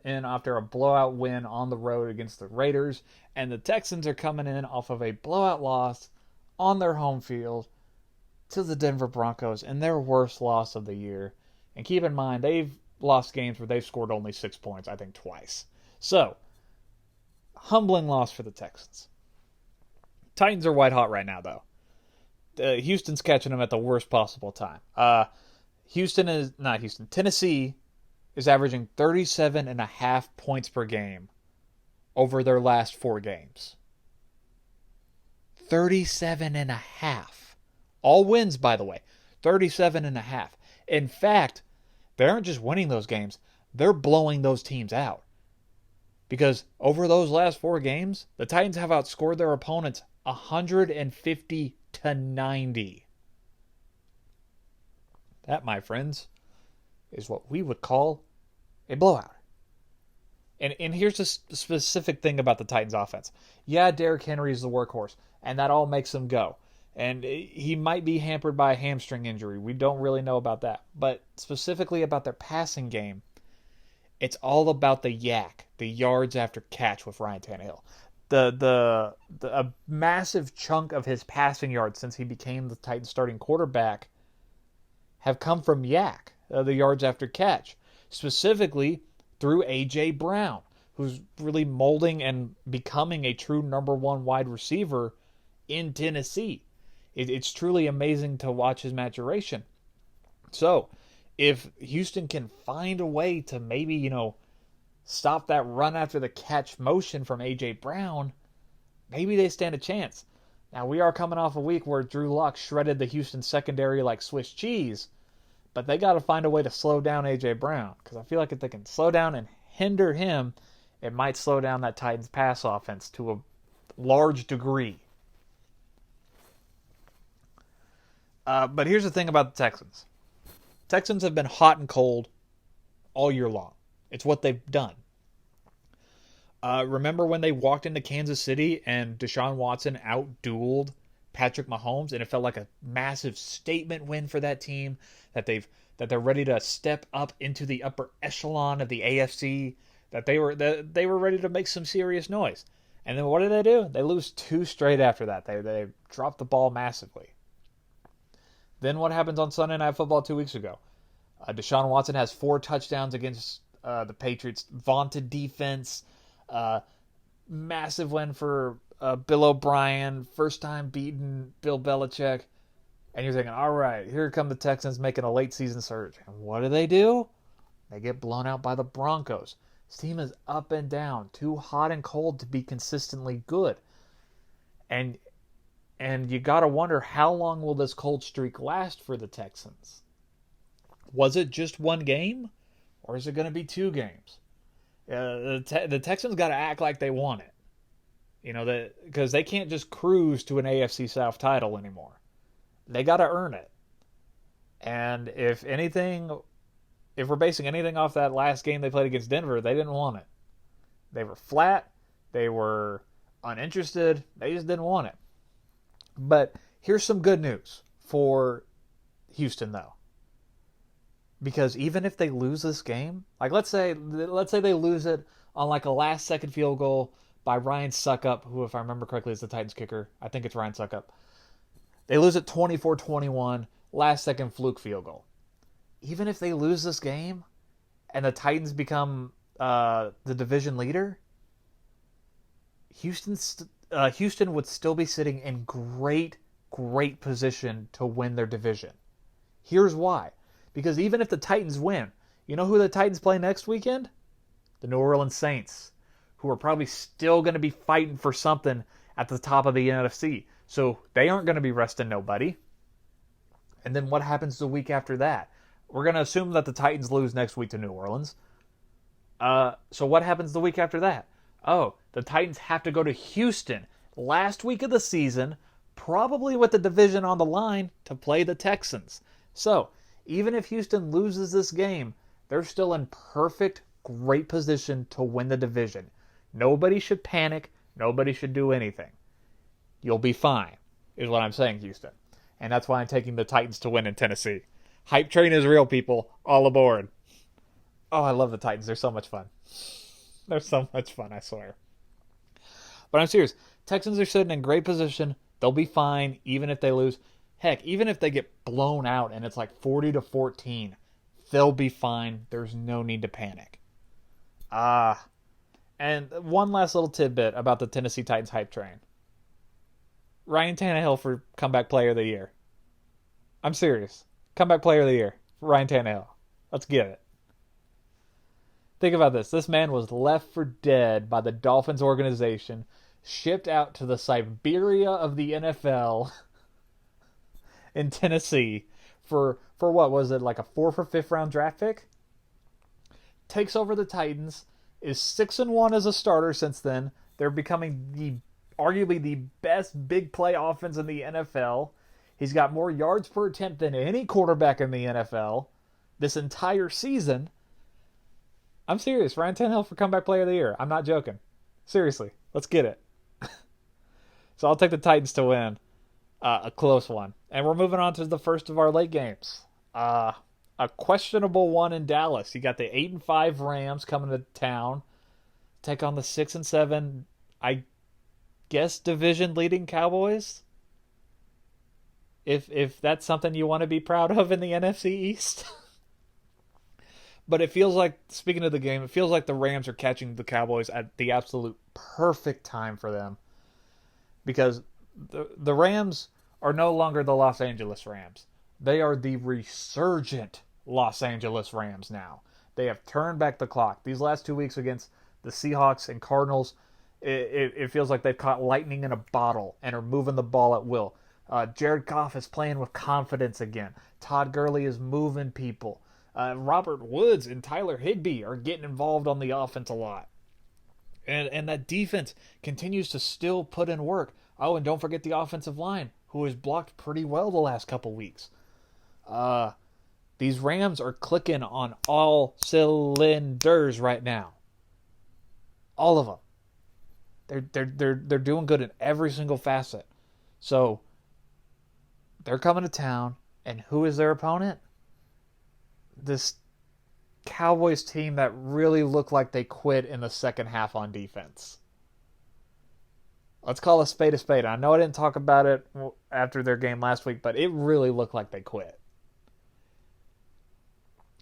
in after a blowout win on the road against the Raiders, and the Texans are coming in off of a blowout loss on their home field to the Denver Broncos in their worst loss of the year. And keep in mind, they've lost games where they've scored only 6 points, I think twice. So, Humbling loss for the Texans. Titans are white hot right now, though. Houston's catching them at the worst possible time. Tennessee is averaging 37.5 points per game over their last 4 games. 37.5. All wins, by the way. 37.5. In fact, they aren't just winning those games, they're blowing those teams out. Because over those last 4 games, the Titans have outscored their opponents 150-90. That, my friends, is what we would call a blowout. And here's the specific thing about the Titans offense. Yeah, Derrick Henry is the workhorse, and that all makes him go. And he might be hampered by a hamstring injury. We don't really know about that. But specifically about their passing game, it's all about the yak, the yards after catch with Ryan Tannehill. A massive chunk of his passing yards since he became the Titans starting quarterback have come from yak, the yards after catch. Specifically through A.J. Brown, who's really molding and becoming a true number 1 wide receiver in Tennessee. It's truly amazing to watch his maturation. So, if Houston can find a way to maybe, stop that run after the catch motion from A.J. Brown, maybe they stand a chance. Now, we are coming off a week where Drew Lock shredded the Houston secondary like Swiss cheese, but they got to find a way to slow down A.J. Brown, because I feel like if they can slow down and hinder him, it might slow down that Titans pass offense to a large degree. But here's the thing about the Texans. Texans have been hot and cold all year long. It's what they've done. Remember when they walked into Kansas City and Deshaun Watson out-dueled Patrick Mahomes, and it felt like a massive statement win for that team, that they're ready to step up into the upper echelon of the AFC, that they were ready to make some serious noise. And then what did they do? They lose 2 straight after that. They dropped the ball massively. Then what happens on Sunday Night Football 2 weeks ago? Deshaun Watson has 4 touchdowns against the Patriots. Vaunted defense. Massive win for Bill O'Brien. First time beating Bill Belichick. And you're thinking, all right, here come the Texans making a late season surge. And what do? They get blown out by the Broncos. This team is up and down. Too hot and cold to be consistently good. And you got to wonder, how long will this cold streak last for the Texans? Was it just 1 game? Or is it going to be 2 games? The Texans got to act like they want it. Because they can't just cruise to an AFC South title anymore. They got to earn it. And if we're basing anything off that last game they played against Denver, they didn't want it. They were flat. They were uninterested. They just didn't want it. But here's some good news for Houston, though. Because even if they lose this game, like let's say they lose it on like a last-second field goal by Ryan Suckup, who, if I remember correctly, is the Titans kicker. I think it's Ryan Suckup. They lose it 24-21, last-second fluke field goal. Even if they lose this game and the Titans become the division leader, Houston would still be sitting in great position to win their division. Here's why. Because even if the Titans win, you know who the Titans play next weekend? The New Orleans Saints, who are probably still going to be fighting for something at the top of the NFC. So they aren't going to be resting nobody. And then what happens the week after that? We're going to assume that the Titans lose next week to New Orleans. So what happens the week after that? Oh, the Titans have to go to Houston last week of the season, probably with the division on the line, to play the Texans. So even if Houston loses this game, they're still in great position to win the division. Nobody should panic. Nobody should do anything. You'll be fine, is what I'm saying, Houston. And that's why I'm taking the Titans to win in Tennessee. Hype train is real, people. All aboard. Oh, I love the Titans. They're so much fun. They're so much fun, I swear. But I'm serious. Texans are sitting in great position. They'll be fine even if they lose. Heck, even if they get blown out and it's like 40-14, they'll be fine. There's no need to panic. And one last little tidbit about the Tennessee Titans hype train. Ryan Tannehill for comeback player of the year. I'm serious. Comeback player of the year. Ryan Tannehill. Let's get it. Think about this. This man was left for dead by the Dolphins organization, shipped out to the Siberia of the NFL in Tennessee for what was it, like a 4th or 5th round draft pick? Takes over the Titans, is 6-1 as a starter since then. They're becoming arguably the best big play offense in the NFL. He's got more yards per attempt than any quarterback in the NFL this entire season. I'm serious. Ryan Tannehill for comeback player of the year. I'm not joking. Seriously. Let's get it. So I'll take the Titans to win. A close one. And we're moving on to the first of our late games. A questionable one in Dallas. You got the 8-5 Rams coming to town. Take on the 6-7, I guess, division leading Cowboys. If that's something you want to be proud of in the NFC East. But it feels like, speaking of the game, it feels like the Rams are catching the Cowboys at the absolute perfect time for them. Because the Rams are no longer the Los Angeles Rams. They are the resurgent Los Angeles Rams now. They have turned back the clock. These last 2 weeks against the Seahawks and Cardinals, it feels like they've caught lightning in a bottle and are moving the ball at will. Jared Goff is playing with confidence again. Todd Gurley is moving people. Robert Woods and Tyler Higbee are getting involved on the offense a lot. And that defense continues to still put in work. Oh, and don't forget the offensive line, who has blocked pretty well the last couple weeks. These Rams are clicking on all cylinders right now. All of them. They're doing good in every single facet. So they're coming to town, and who is their opponent? This Cowboys team that really looked like they quit in the second half on defense. Let's call a spade a spade. I know I didn't talk about it after their game last week, but it really looked like they quit.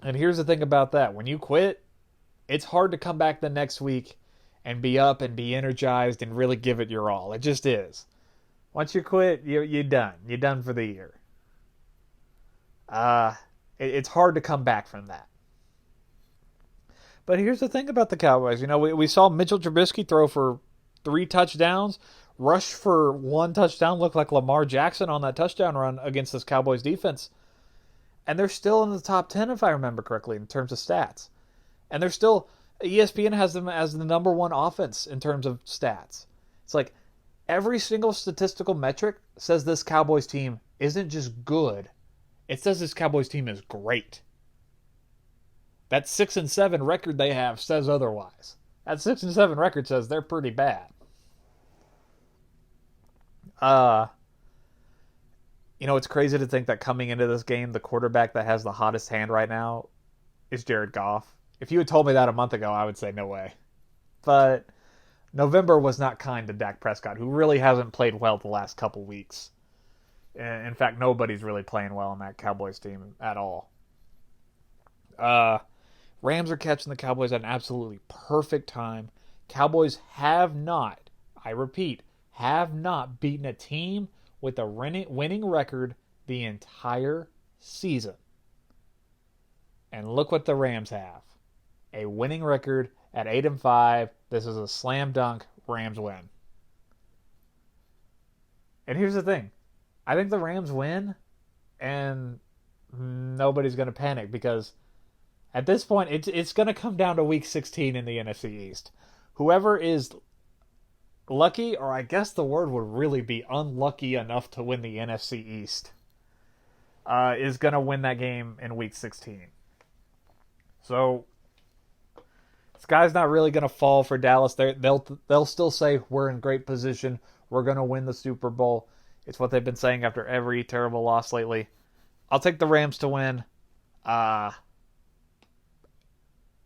And here's the thing about that. When you quit, it's hard to come back the next week and be up and be energized and really give it your all. It just is. Once you quit, you're done. You're done for the year. It's hard to come back from that. But here's the thing about the Cowboys. You know, we saw Mitchell Trubisky throw for 3 touchdowns, rush for 1 touchdown, look like Lamar Jackson on that touchdown run against this Cowboys defense. And they're still in the top 10, if I remember correctly, in terms of stats. And they're still, ESPN has them as the number 1 offense in terms of stats. It's like every single statistical metric says this Cowboys team isn't just good. It says this Cowboys team is great. That 6-7 record they have says otherwise. That 6-7 record says they're pretty bad. You know, it's crazy to think that coming into this game, the quarterback that has the hottest hand right now is Jared Goff. If you had told me that a month ago, I would say no way. But November was not kind to Dak Prescott, who really hasn't played well the last couple weeks. In fact, nobody's really playing well on that Cowboys team at all. Rams are catching the Cowboys at an absolutely perfect time. Cowboys have not, I repeat, have not beaten a team with a winning record the entire season. And look what the Rams have. A winning record at 8-5. This is a slam dunk. Rams win. And here's the thing. I think the Rams win, and nobody's going to panic because at this point, it's going to come down to Week 16 in the NFC East. Whoever is lucky, or I guess the word would really be unlucky enough to win the NFC East, is going to win that game in Week 16. So, this guy's not really going to fall for Dallas. They'll still say, we're in great position. We're going to win the Super Bowl. It's what they've been saying after every terrible loss lately. I'll take the Rams to win.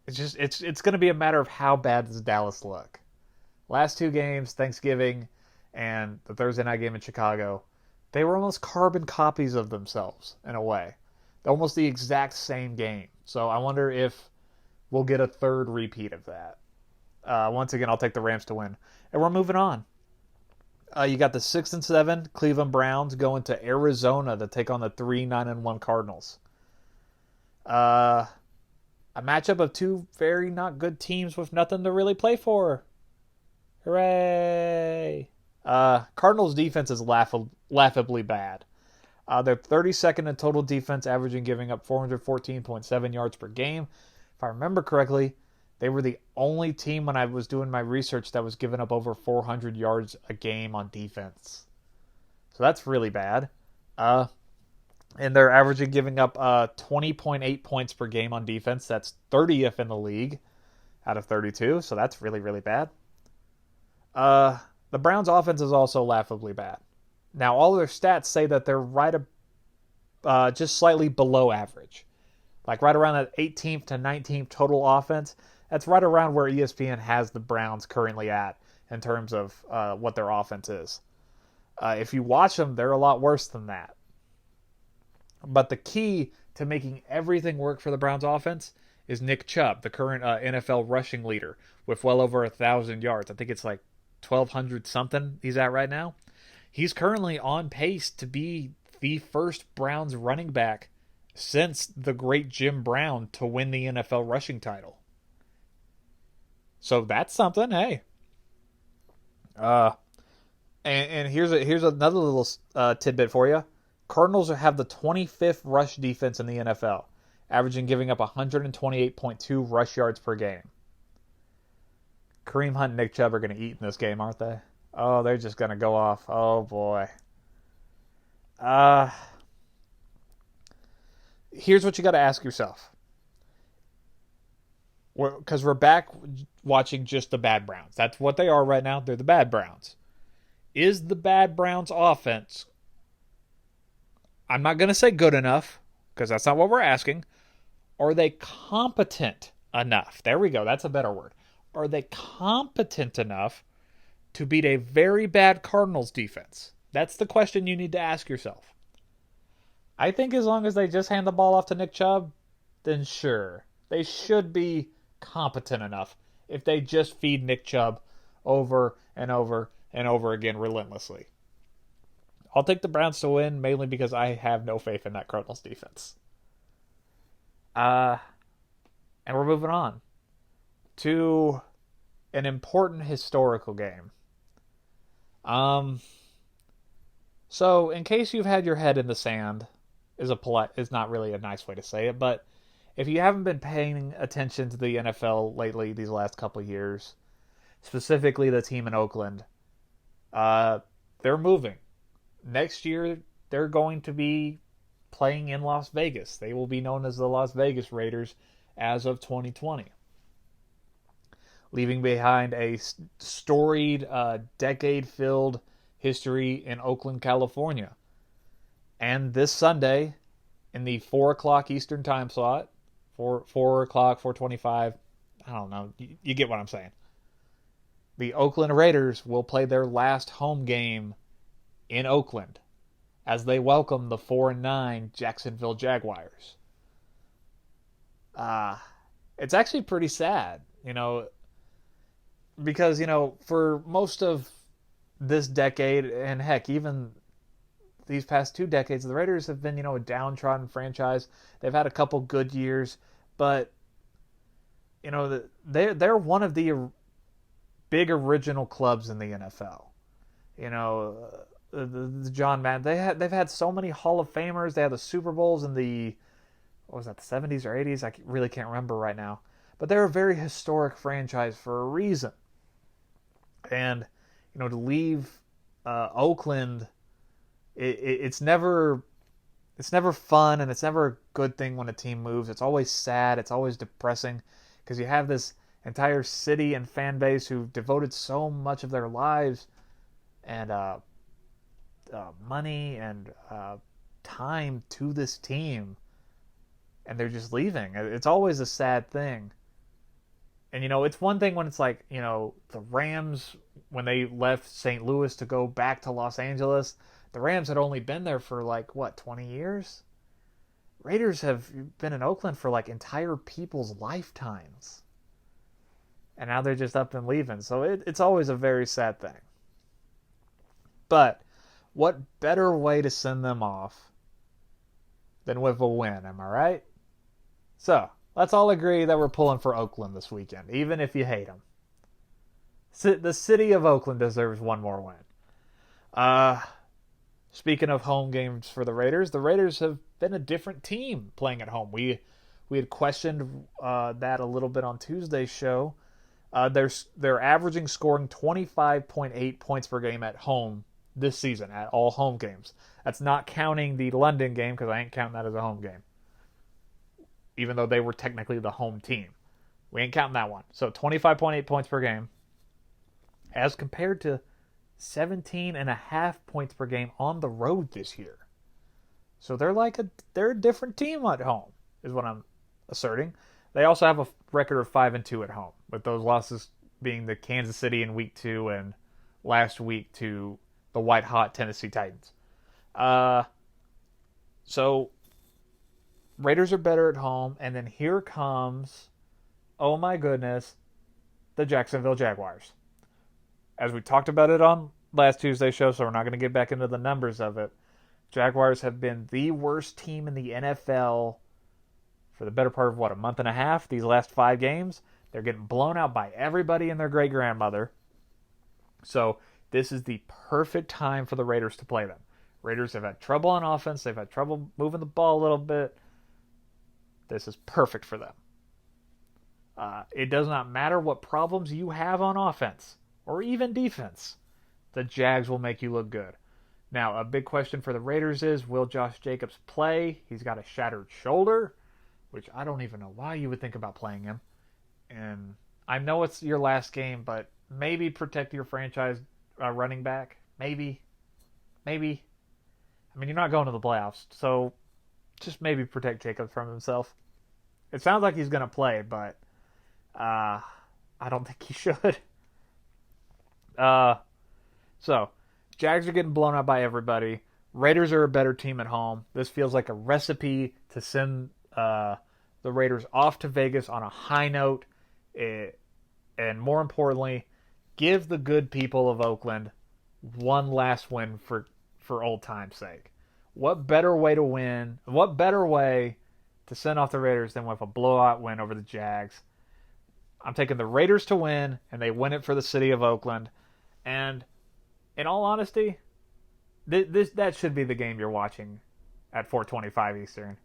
It's going to be a matter of how bad does Dallas look. Last 2 games, Thanksgiving and the Thursday night game in Chicago, they were almost carbon copies of themselves in a way. They're almost the exact same game. So I wonder if we'll get a third repeat of that. Once again, I'll take the Rams to win. And we're moving on. You got the 6-7 Cleveland Browns going to Arizona to take on the 3-9-1 Cardinals. A matchup of two very not good teams with nothing to really play for. Hooray! Cardinals defense is laughably bad. They're 32nd in total defense, averaging giving up 414.7 yards per game. If I remember correctly, they were the only team when I was doing my research that was giving up over 400 yards a game on defense. So that's really bad. And they're averaging giving up 20.8 points per game on defense. That's 30th in the league out of 32. So that's really, really bad. The Browns' offense is also laughably bad. Now, all their stats say that they're just slightly below average. Like right around that 18th to 19th total offense. That's right around where ESPN has the Browns currently at in terms of what their offense is. If you watch them, they're a lot worse than that. But the key to making everything work for the Browns offense is Nick Chubb, the current NFL rushing leader, with well over 1,000 yards. I think it's like 1,200 something he's at right now. He's currently on pace to be the first Browns running back since the great Jim Brown to win the NFL rushing title. So that's something, hey. And here's another little tidbit for you. Cardinals have the 25th rush defense in the NFL, averaging giving up 128.2 rush yards per game. Kareem Hunt and Nick Chubb are going to eat in this game, aren't they? Oh, they're just going to go off. Oh, boy. Here's what you got to ask yourself. Because we're back watching just the bad Browns. That's what they are right now. They're the bad Browns. Is the bad Browns offense, I'm not going to say good enough, because that's not what we're asking. Are they competent enough? There we go. That's a better word. Are they competent enough to beat a very bad Cardinals defense? That's the question you need to ask yourself. I think as long as they just hand the ball off to Nick Chubb, then sure. They should be competent enough if they just feed Nick Chubb over and over and over again relentlessly. I'll take the Browns to win, mainly because I have no faith in that Cardinals defense. And we're moving on to an important historical game. So in case you've had your head in the sand, is not really a nice way to say it, but if you haven't been paying attention to the NFL lately, these last couple of years, specifically the team in Oakland, they're moving. Next year, they're going to be playing in Las Vegas. They will be known as the Las Vegas Raiders as of 2020. Leaving behind a storied, decade-filled history in Oakland, California. And this Sunday, in the 4 o'clock Eastern time slot, 4 o'clock, 4:25, I don't know, you get what I'm saying. The Oakland Raiders will play their last home game in Oakland as they welcome the 4-9 Jacksonville Jaguars. It's actually pretty sad, because, for most of this decade, and heck, even these past 2 decades, the Raiders have been, a downtrodden franchise. They've had a couple good years, but, they're one of the big original clubs in the NFL. The John Madden, they've had so many Hall of Famers. They had the Super Bowls in the, what was that, the 70s or 80s? I really can't remember right now. But they're a very historic franchise for a reason. And, to leave Oakland, it's never fun, and it's never a good thing when a team moves. It's always sad. It's always depressing, because you have this entire city and fan base who've devoted so much of their lives and money and time to this team, and they're just leaving. It's always a sad thing. And, it's one thing when it's like, the Rams, when they left St. Louis to go back to Los Angeles, the Rams had only been there for 20 years? Raiders have been in Oakland for entire people's lifetimes. and now they're just up and leaving. So it's always a very sad thing. But what better way to send them off than with a win, am I right? So let's all agree that we're pulling for Oakland this weekend, even if you hate them. The city of Oakland deserves one more win. Speaking of home games for the Raiders have been a different team playing at home. We had questioned that a little bit on Tuesday's show. They're averaging scoring 25.8 points per game at home this season at all home games. That's not counting the London game because I ain't counting that as a home game, even though they were technically the home team. We ain't counting that one. So 25.8 points per game as compared to 17.5 points per game on the road this year. So they're a different team at home, is what I'm asserting. They also have a record of 5-2 at home, with those losses being the Kansas City in week 2 and last week to the white hot Tennessee Titans. So Raiders are better at home, and then here comes, oh my goodness, the Jacksonville Jaguars. As we talked about it on last Tuesday's show, so we're not going to get back into the numbers of it. Jaguars have been the worst team in the NFL for the better part of, a month and a half? These last 5 games. They're getting blown out by everybody and their great-grandmother. So this is the perfect time for the Raiders to play them. Raiders have had trouble on offense. They've had trouble moving the ball a little bit. This is perfect for them. It does not matter what problems you have on offense or even defense. The Jags will make you look good. Now, a big question for the Raiders is, will Josh Jacobs play? He's got a shattered shoulder, which I don't even know why you would think about playing him. And I know it's your last game, but maybe protect your franchise running back. Maybe. I mean, you're not going to the playoffs, so just maybe protect Jacobs from himself. It sounds like he's going to play, but I don't think he should. So, Jags are getting blown out by everybody. Raiders are a better team at home. This feels like a recipe to send the Raiders off to Vegas on a high note. And more importantly, give the good people of Oakland one last win for old time's sake. What better way to win? What better way to send off the Raiders than with a blowout win over the Jags? I'm taking the Raiders to win, and they win it for the city of Oakland. And in all honesty, that should be the game you're watching at 4:25 Eastern.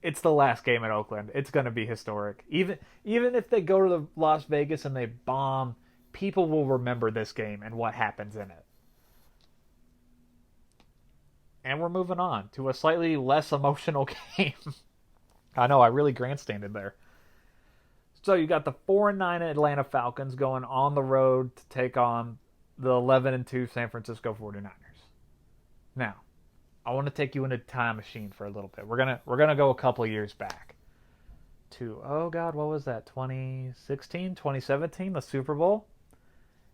It's the last game at Oakland. It's going to be historic. Even if they go to the Las Vegas and they bomb, people will remember this game and what happens in it. And we're moving on to a slightly less emotional game. I know, I really grandstanded there. So you got the 4-9 Atlanta Falcons going on the road to take on the 11-2 San Francisco 49ers. Now, I want to take you into time machine for a little bit. We're gonna go a couple of years back to, oh God, what was that? 2016, 2017, the Super Bowl.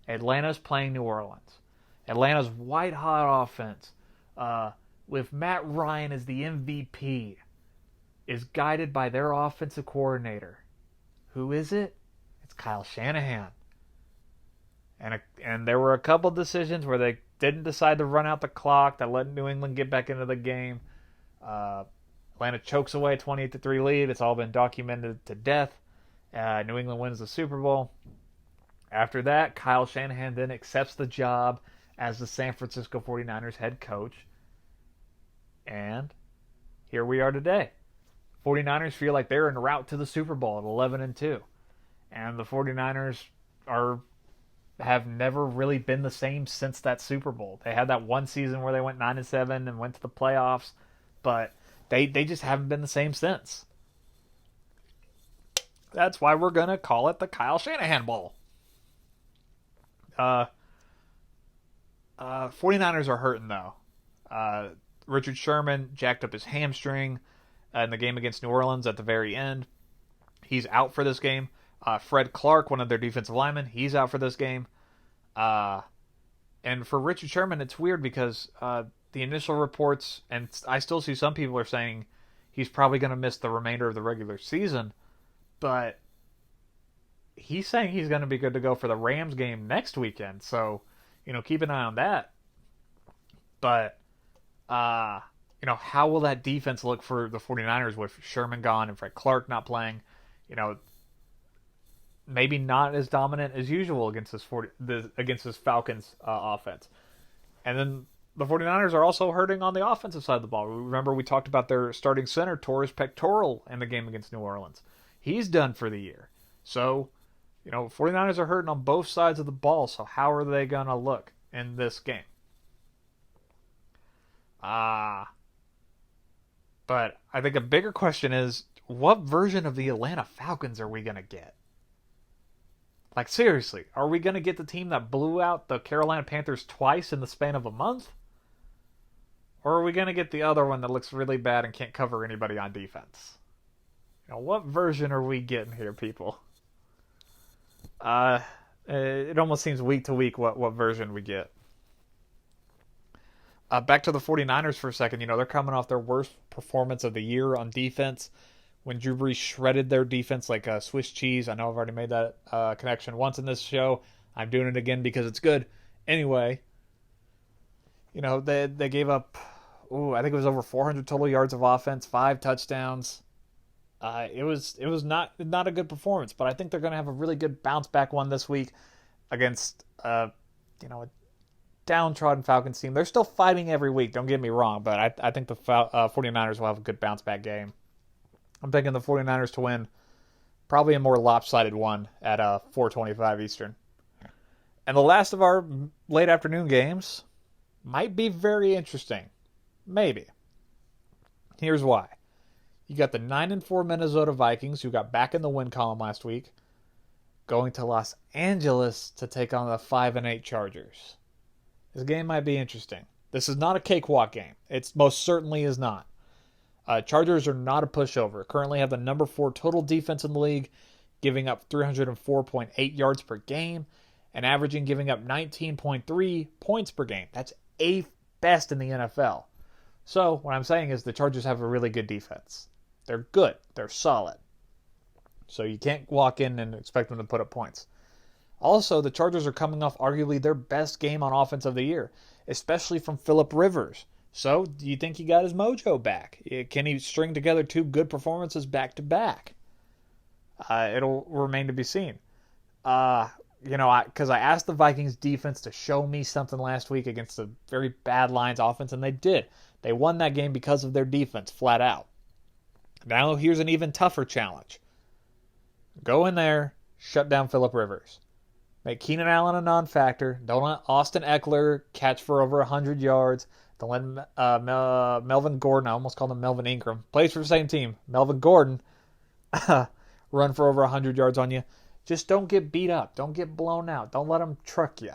Atlanta's playing New Orleans. Atlanta's white hot offense, with Matt Ryan as the MVP, is guided by their offensive coordinator. Who is it? It's Kyle Shanahan. And there were a couple decisions where they didn't decide to run out the clock, that let New England get back into the game. Atlanta chokes away a 28-3 lead. It's all been documented to death. New England wins the Super Bowl. After that, Kyle Shanahan then accepts the job as the San Francisco 49ers head coach. And here we are today. 49ers feel like they're en route to the Super Bowl at 11-2. And the 49ers have never really been the same since that Super Bowl. They had that one season where they went 9-7 and went to the playoffs, but they just haven't been the same since. That's why we're going to call it the Kyle Shanahan Bowl. 49ers are hurting, though. Richard Sherman jacked up his hamstring in the game against New Orleans at the very end. He's out for this game. Fred Clark, one of their defensive linemen, he's out for this game. And for Richard Sherman, it's weird because the initial reports, and I still see some people are saying he's probably going to miss the remainder of the regular season, but he's saying he's going to be good to go for the Rams game next weekend. So, keep an eye on that. But, how will that defense look for the 49ers with Sherman gone and Fred Clark not playing? Maybe not as dominant as usual against this Falcons offense. And then the 49ers are also hurting on the offensive side of the ball. Remember, we talked about their starting center, Torres Pectoral, in the game against New Orleans. He's done for the year. So, 49ers are hurting on both sides of the ball. So how are they going to look in this game? But I think a bigger question is, what version of the Atlanta Falcons are we going to get? Like, seriously, are we going to get the team that blew out the Carolina Panthers twice in the span of a month? Or are we going to get the other one that looks really bad and can't cover anybody on defense? What version are we getting here, people? It almost seems week to week what version we get. Back to the 49ers for a second. They're coming off their worst performance of the year on defense when Drew Brees shredded their defense like Swiss cheese. I know I've already made that connection once in this show. I'm doing it again because it's good. Anyway, they gave up, I think it was over 400 total yards of offense, 5 touchdowns. It was not a good performance, but I think they're going to have a really good bounce back one this week against a downtrodden Falcons team. They're still fighting every week, don't get me wrong, but I think the 49ers will have a good bounce back game. I'm thinking the 49ers to win probably a more lopsided one at 4:25 Eastern. And the last of our late afternoon games might be very interesting. Maybe. Here's why. You got the 9-4 Minnesota Vikings, who got back in the win column last week, going to Los Angeles to take on the 5-8 Chargers. This game might be interesting. This is not a cakewalk game. It most certainly is not. Chargers are not a pushover. Currently have the number 4 total defense in the league, giving up 304.8 yards per game and averaging giving up 19.3 points per game. That's 8th best in the NFL. So what I'm saying is the Chargers have a really good defense. They're good. They're solid. So you can't walk in and expect them to put up points. Also, the Chargers are coming off arguably their best game on offense of the year, especially from Phillip Rivers. So, do you think he got his mojo back? Can he string together 2 good performances back to back? It'll remain to be seen. Because I asked the Vikings defense to show me something last week against a very bad Lions offense, and they did. They won that game because of their defense, flat out. Now, here's an even tougher challenge. Go in there, shut down Phillip Rivers. Make Keenan Allen a non-factor. Don't let Austin Eckler catch for over 100 yards. Don't let Melvin Gordon, I almost called him Melvin Ingram, plays for the same team, Melvin Gordon, run for over 100 yards on you. Just don't get beat up. Don't get blown out. Don't let them truck you.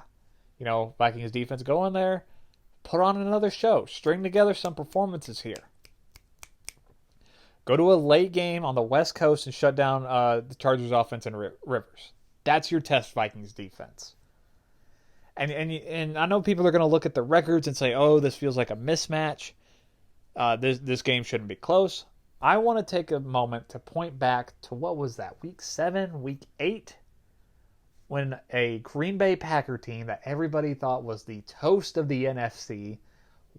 Vikings defense, go in there, put on another show. String together some performances here. Go to a late game on the West Coast and shut down the Chargers offense and Rivers. That's your test, Vikings defense. And I know people are going to look at the records and say, oh, this feels like a mismatch. This game shouldn't be close. I want to take a moment to point back to, what was that, week 7, week 8? When a Green Bay Packer team that everybody thought was the toast of the NFC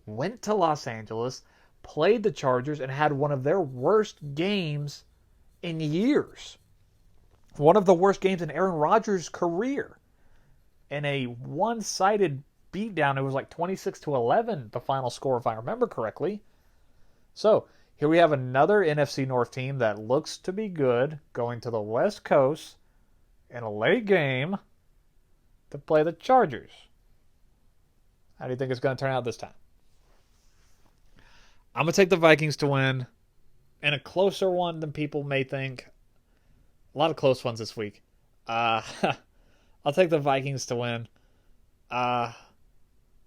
went to Los Angeles, played the Chargers, and had one of their worst games in years. One of the worst games in Aaron Rodgers' career. In a one-sided beatdown, it was like 26-11, the final score, if I remember correctly. So, here we have another NFC North team that looks to be good, going to the West Coast in a late game to play the Chargers. How do you think it's going to turn out this time? I'm going to take the Vikings to win, and a closer one than people may think. A lot of close ones this week. I'll take the Vikings to win.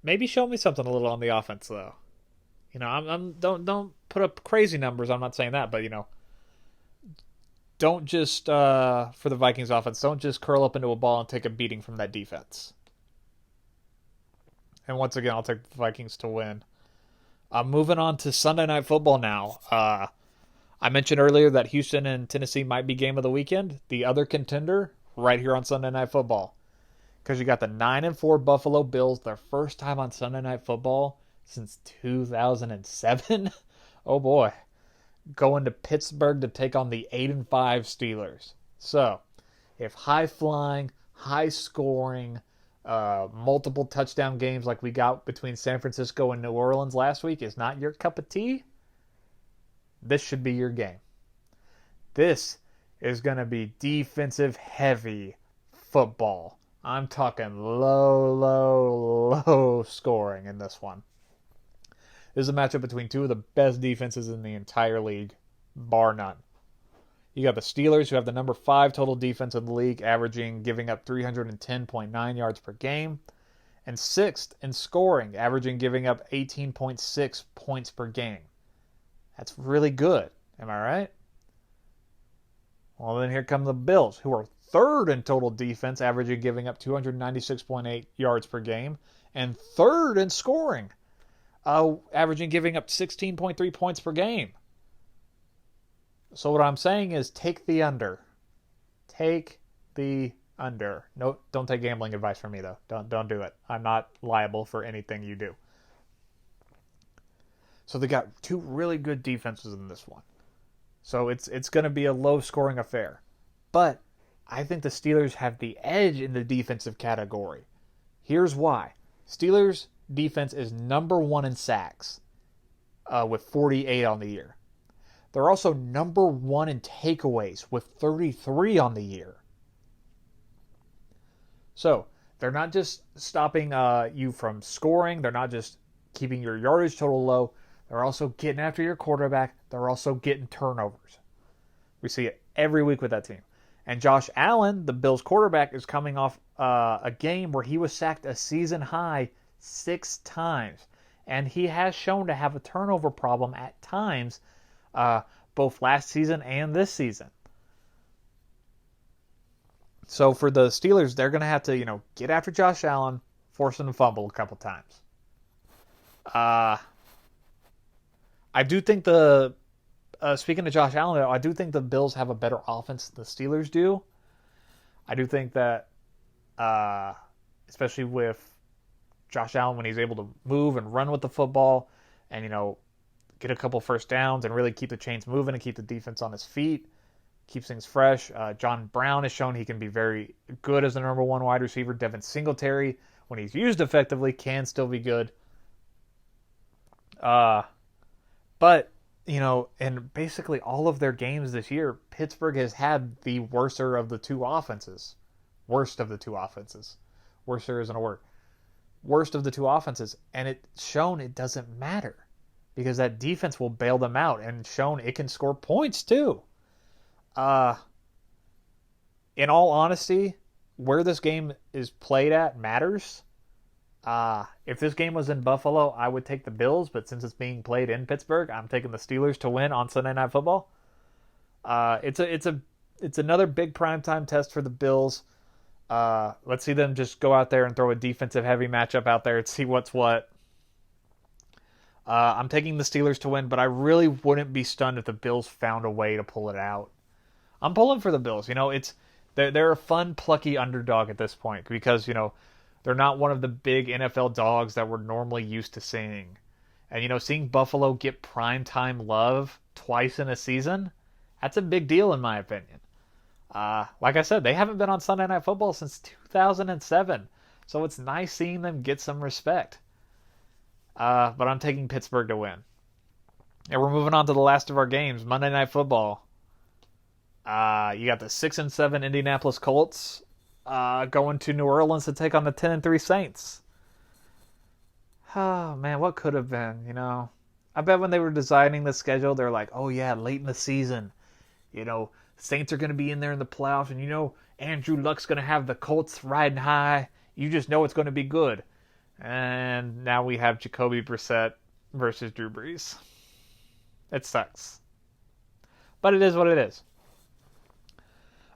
Maybe show me something a little on the offense, though. Don't put up crazy numbers. I'm not saying that, but don't just for the Vikings offense, don't just curl up into a ball and take a beating from that defense. And once again, I'll take the Vikings to win. Moving on to Sunday Night Football now. I mentioned earlier that Houston and Tennessee might be game of the weekend. The other contender, right here on Sunday Night Football. Because you got the 9-4 Buffalo Bills, their first time on Sunday Night Football since 2007. Oh boy. Going to Pittsburgh to take on the 8-5 Steelers. So, if high-flying, high-scoring, multiple touchdown games like we got between San Francisco and New Orleans last week is not your cup of tea, this should be your game. This is going to be defensive-heavy football. I'm talking low scoring in this one. This is a matchup between two of the best defenses in the entire league, bar none. You got the Steelers, who have the number 5 total defense in the league, giving up 310.9 yards per game, and 6th in scoring, giving up 18.6 points per game. That's really good. Am I right? Well, then here come the Bills, who are 3rd in total defense, giving up 296.8 yards per game, and 3rd in scoring, giving up 16.3 points per game. So what I'm saying is take the under. Take the under. No, don't take gambling advice from me, though. Don't do it. I'm not liable for anything you do. So they got 2 really good defenses in this one. So it's going to be a low-scoring affair. But I think the Steelers have the edge in the defensive category. Here's why. Steelers' defense is number 1 in sacks with 48 on the year. They're also number 1 in takeaways with 33 on the year. So they're not just stopping you from scoring. They're not just keeping your yardage total low. They're also getting after your quarterback. They're also getting turnovers. We see it every week with that team. And Josh Allen, the Bills quarterback, is coming off a game where he was sacked a season high 6 times. And he has shown to have a turnover problem at times, both last season and this season. So for the Steelers, they're going to have to, get after Josh Allen, force him to fumble a couple times. I do think speaking of Josh Allen, I do think the Bills have a better offense than the Steelers do. I do think that, especially with Josh Allen, when he's able to move and run with the football and, get a couple first downs and really keep the chains moving and keep the defense on his feet, keeps things fresh. John Brown has shown he can be very good as the number 1 wide receiver. Devin Singletary, when he's used effectively, can still be good. But, in basically all of their games this year, Pittsburgh has had the worser of the two offenses. Worst of the two offenses. Worser isn't a word. Worst of the two offenses. And it's shown it doesn't matter. Because that defense will bail them out. And shown it can score points too. In all honesty, where this game is played at matters. If this game was in Buffalo, I would take the Bills, but since it's being played in Pittsburgh, I'm taking the Steelers to win on Sunday Night Football. It's another big primetime test for the Bills. Let's see them just go out there and throw a defensive heavy matchup out there and see what's what. I'm taking the Steelers to win, but I really wouldn't be stunned if the Bills found a way to pull it out. I'm pulling for the Bills. They're a fun, plucky underdog at this point because, they're not one of the big NFL dogs that we're normally used to seeing. And, seeing Buffalo get primetime love twice in a season, that's a big deal in my opinion. Like I said, they haven't been on Sunday Night Football since 2007. So it's nice seeing them get some respect. But I'm taking Pittsburgh to win. And we're moving on to the last of our games, Monday Night Football. You got the 6-7 Indianapolis Colts going to New Orleans to take on the 10-3 Saints. Oh, man, what could have been, I bet when they were designing the schedule, they're like, oh, yeah, late in the season, Saints are going to be in there in the playoffs, and, Andrew Luck's going to have the Colts riding high. You just know it's going to be good. And now we have Jacoby Brissett versus Drew Brees. It sucks. But it is what it is.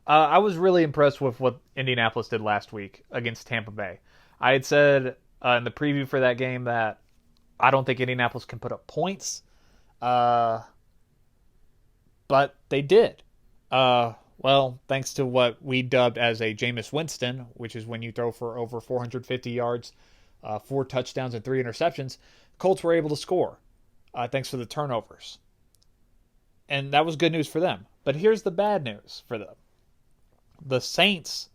I was really impressed with what Indianapolis did last week against Tampa Bay. I had said in the preview for that game that I don't think Indianapolis can put up points. But they did. What Well, thanks to what we dubbed as a Jameis Winston, which is when you throw for over 450 yards, 4 touchdowns, and 3 interceptions, Colts were able to score thanks to the turnovers. And that was good news for them. But here's the bad news for them. The Saints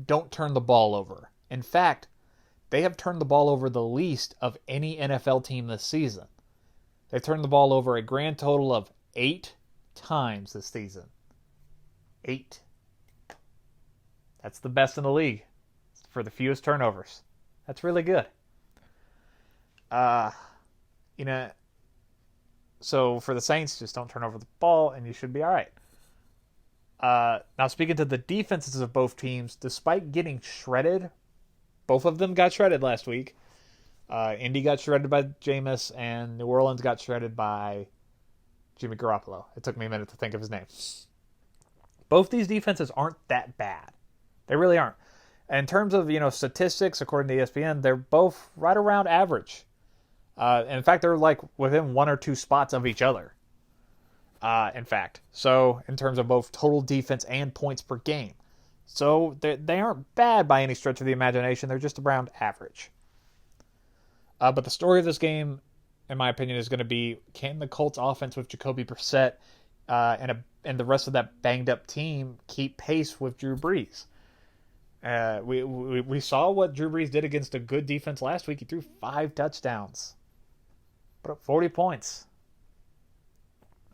don't turn the ball over. In fact, they have turned the ball over the least of any NFL team this season. They've turned the ball over a grand total of 8 times this season. 8. That's the best in the league for the fewest turnovers. That's really good. You know, so for the Saints, just don't turn over the ball and you should be all right. Now, speaking to the defenses of both teams, despite getting shredded, both of them got shredded last week. Indy got shredded by Jameis, and New Orleans got shredded by Jimmy Garoppolo. It took me a minute to think of his name. Both these defenses aren't that bad. They really aren't. In terms of statistics, according to ESPN, they're both right around average. In fact, they're like within 1 or 2 spots of each other. In fact, so in terms of both total defense and points per game, so they aren't bad by any stretch of the imagination. They're just around average. But the story of this game, in my opinion, is going to be, can the Colts offense with Jacoby Brissett and the rest of that banged up team keep pace with Drew Brees? We saw what Drew Brees did against a good defense last week. He threw 5 touchdowns, put up 40 points.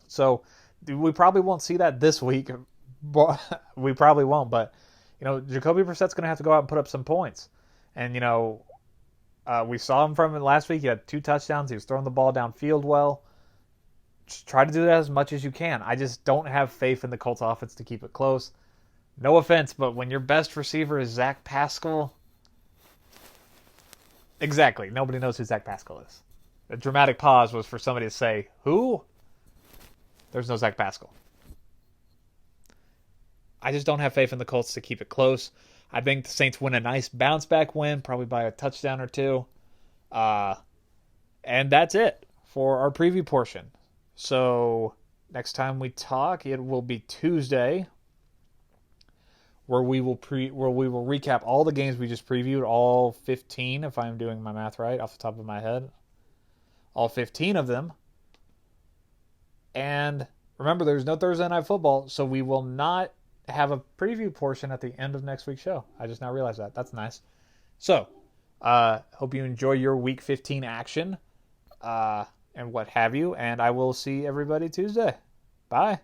So we probably won't see that this week. We probably won't, but Jacoby Brissett's going to have to go out and put up some points. And we saw him from it last week. He had 2 touchdowns. He was throwing the ball downfield well. Just try to do that as much as you can. I just don't have faith in the Colts offense to keep it close. No offense, but when your best receiver is Zach Pascal, exactly, nobody knows who Zach Pascal is. The dramatic pause was for somebody to say, who? There's no Zach Pascal. I just don't have faith in the Colts to keep it close. I think the Saints win a nice bounce-back win, probably by a touchdown or 2. And that's it for our preview portion. So next time we talk, it will be Tuesday, where we will recap all the games we just previewed, all 15, if I'm doing my math right off the top of my head. All 15 of them. And remember, there's no Thursday Night Football, so we will not have a preview portion at the end of next week's show. I just now realized that. That's nice. So, hope you enjoy your Week 15 action and what have you, and I will see everybody Tuesday. Bye.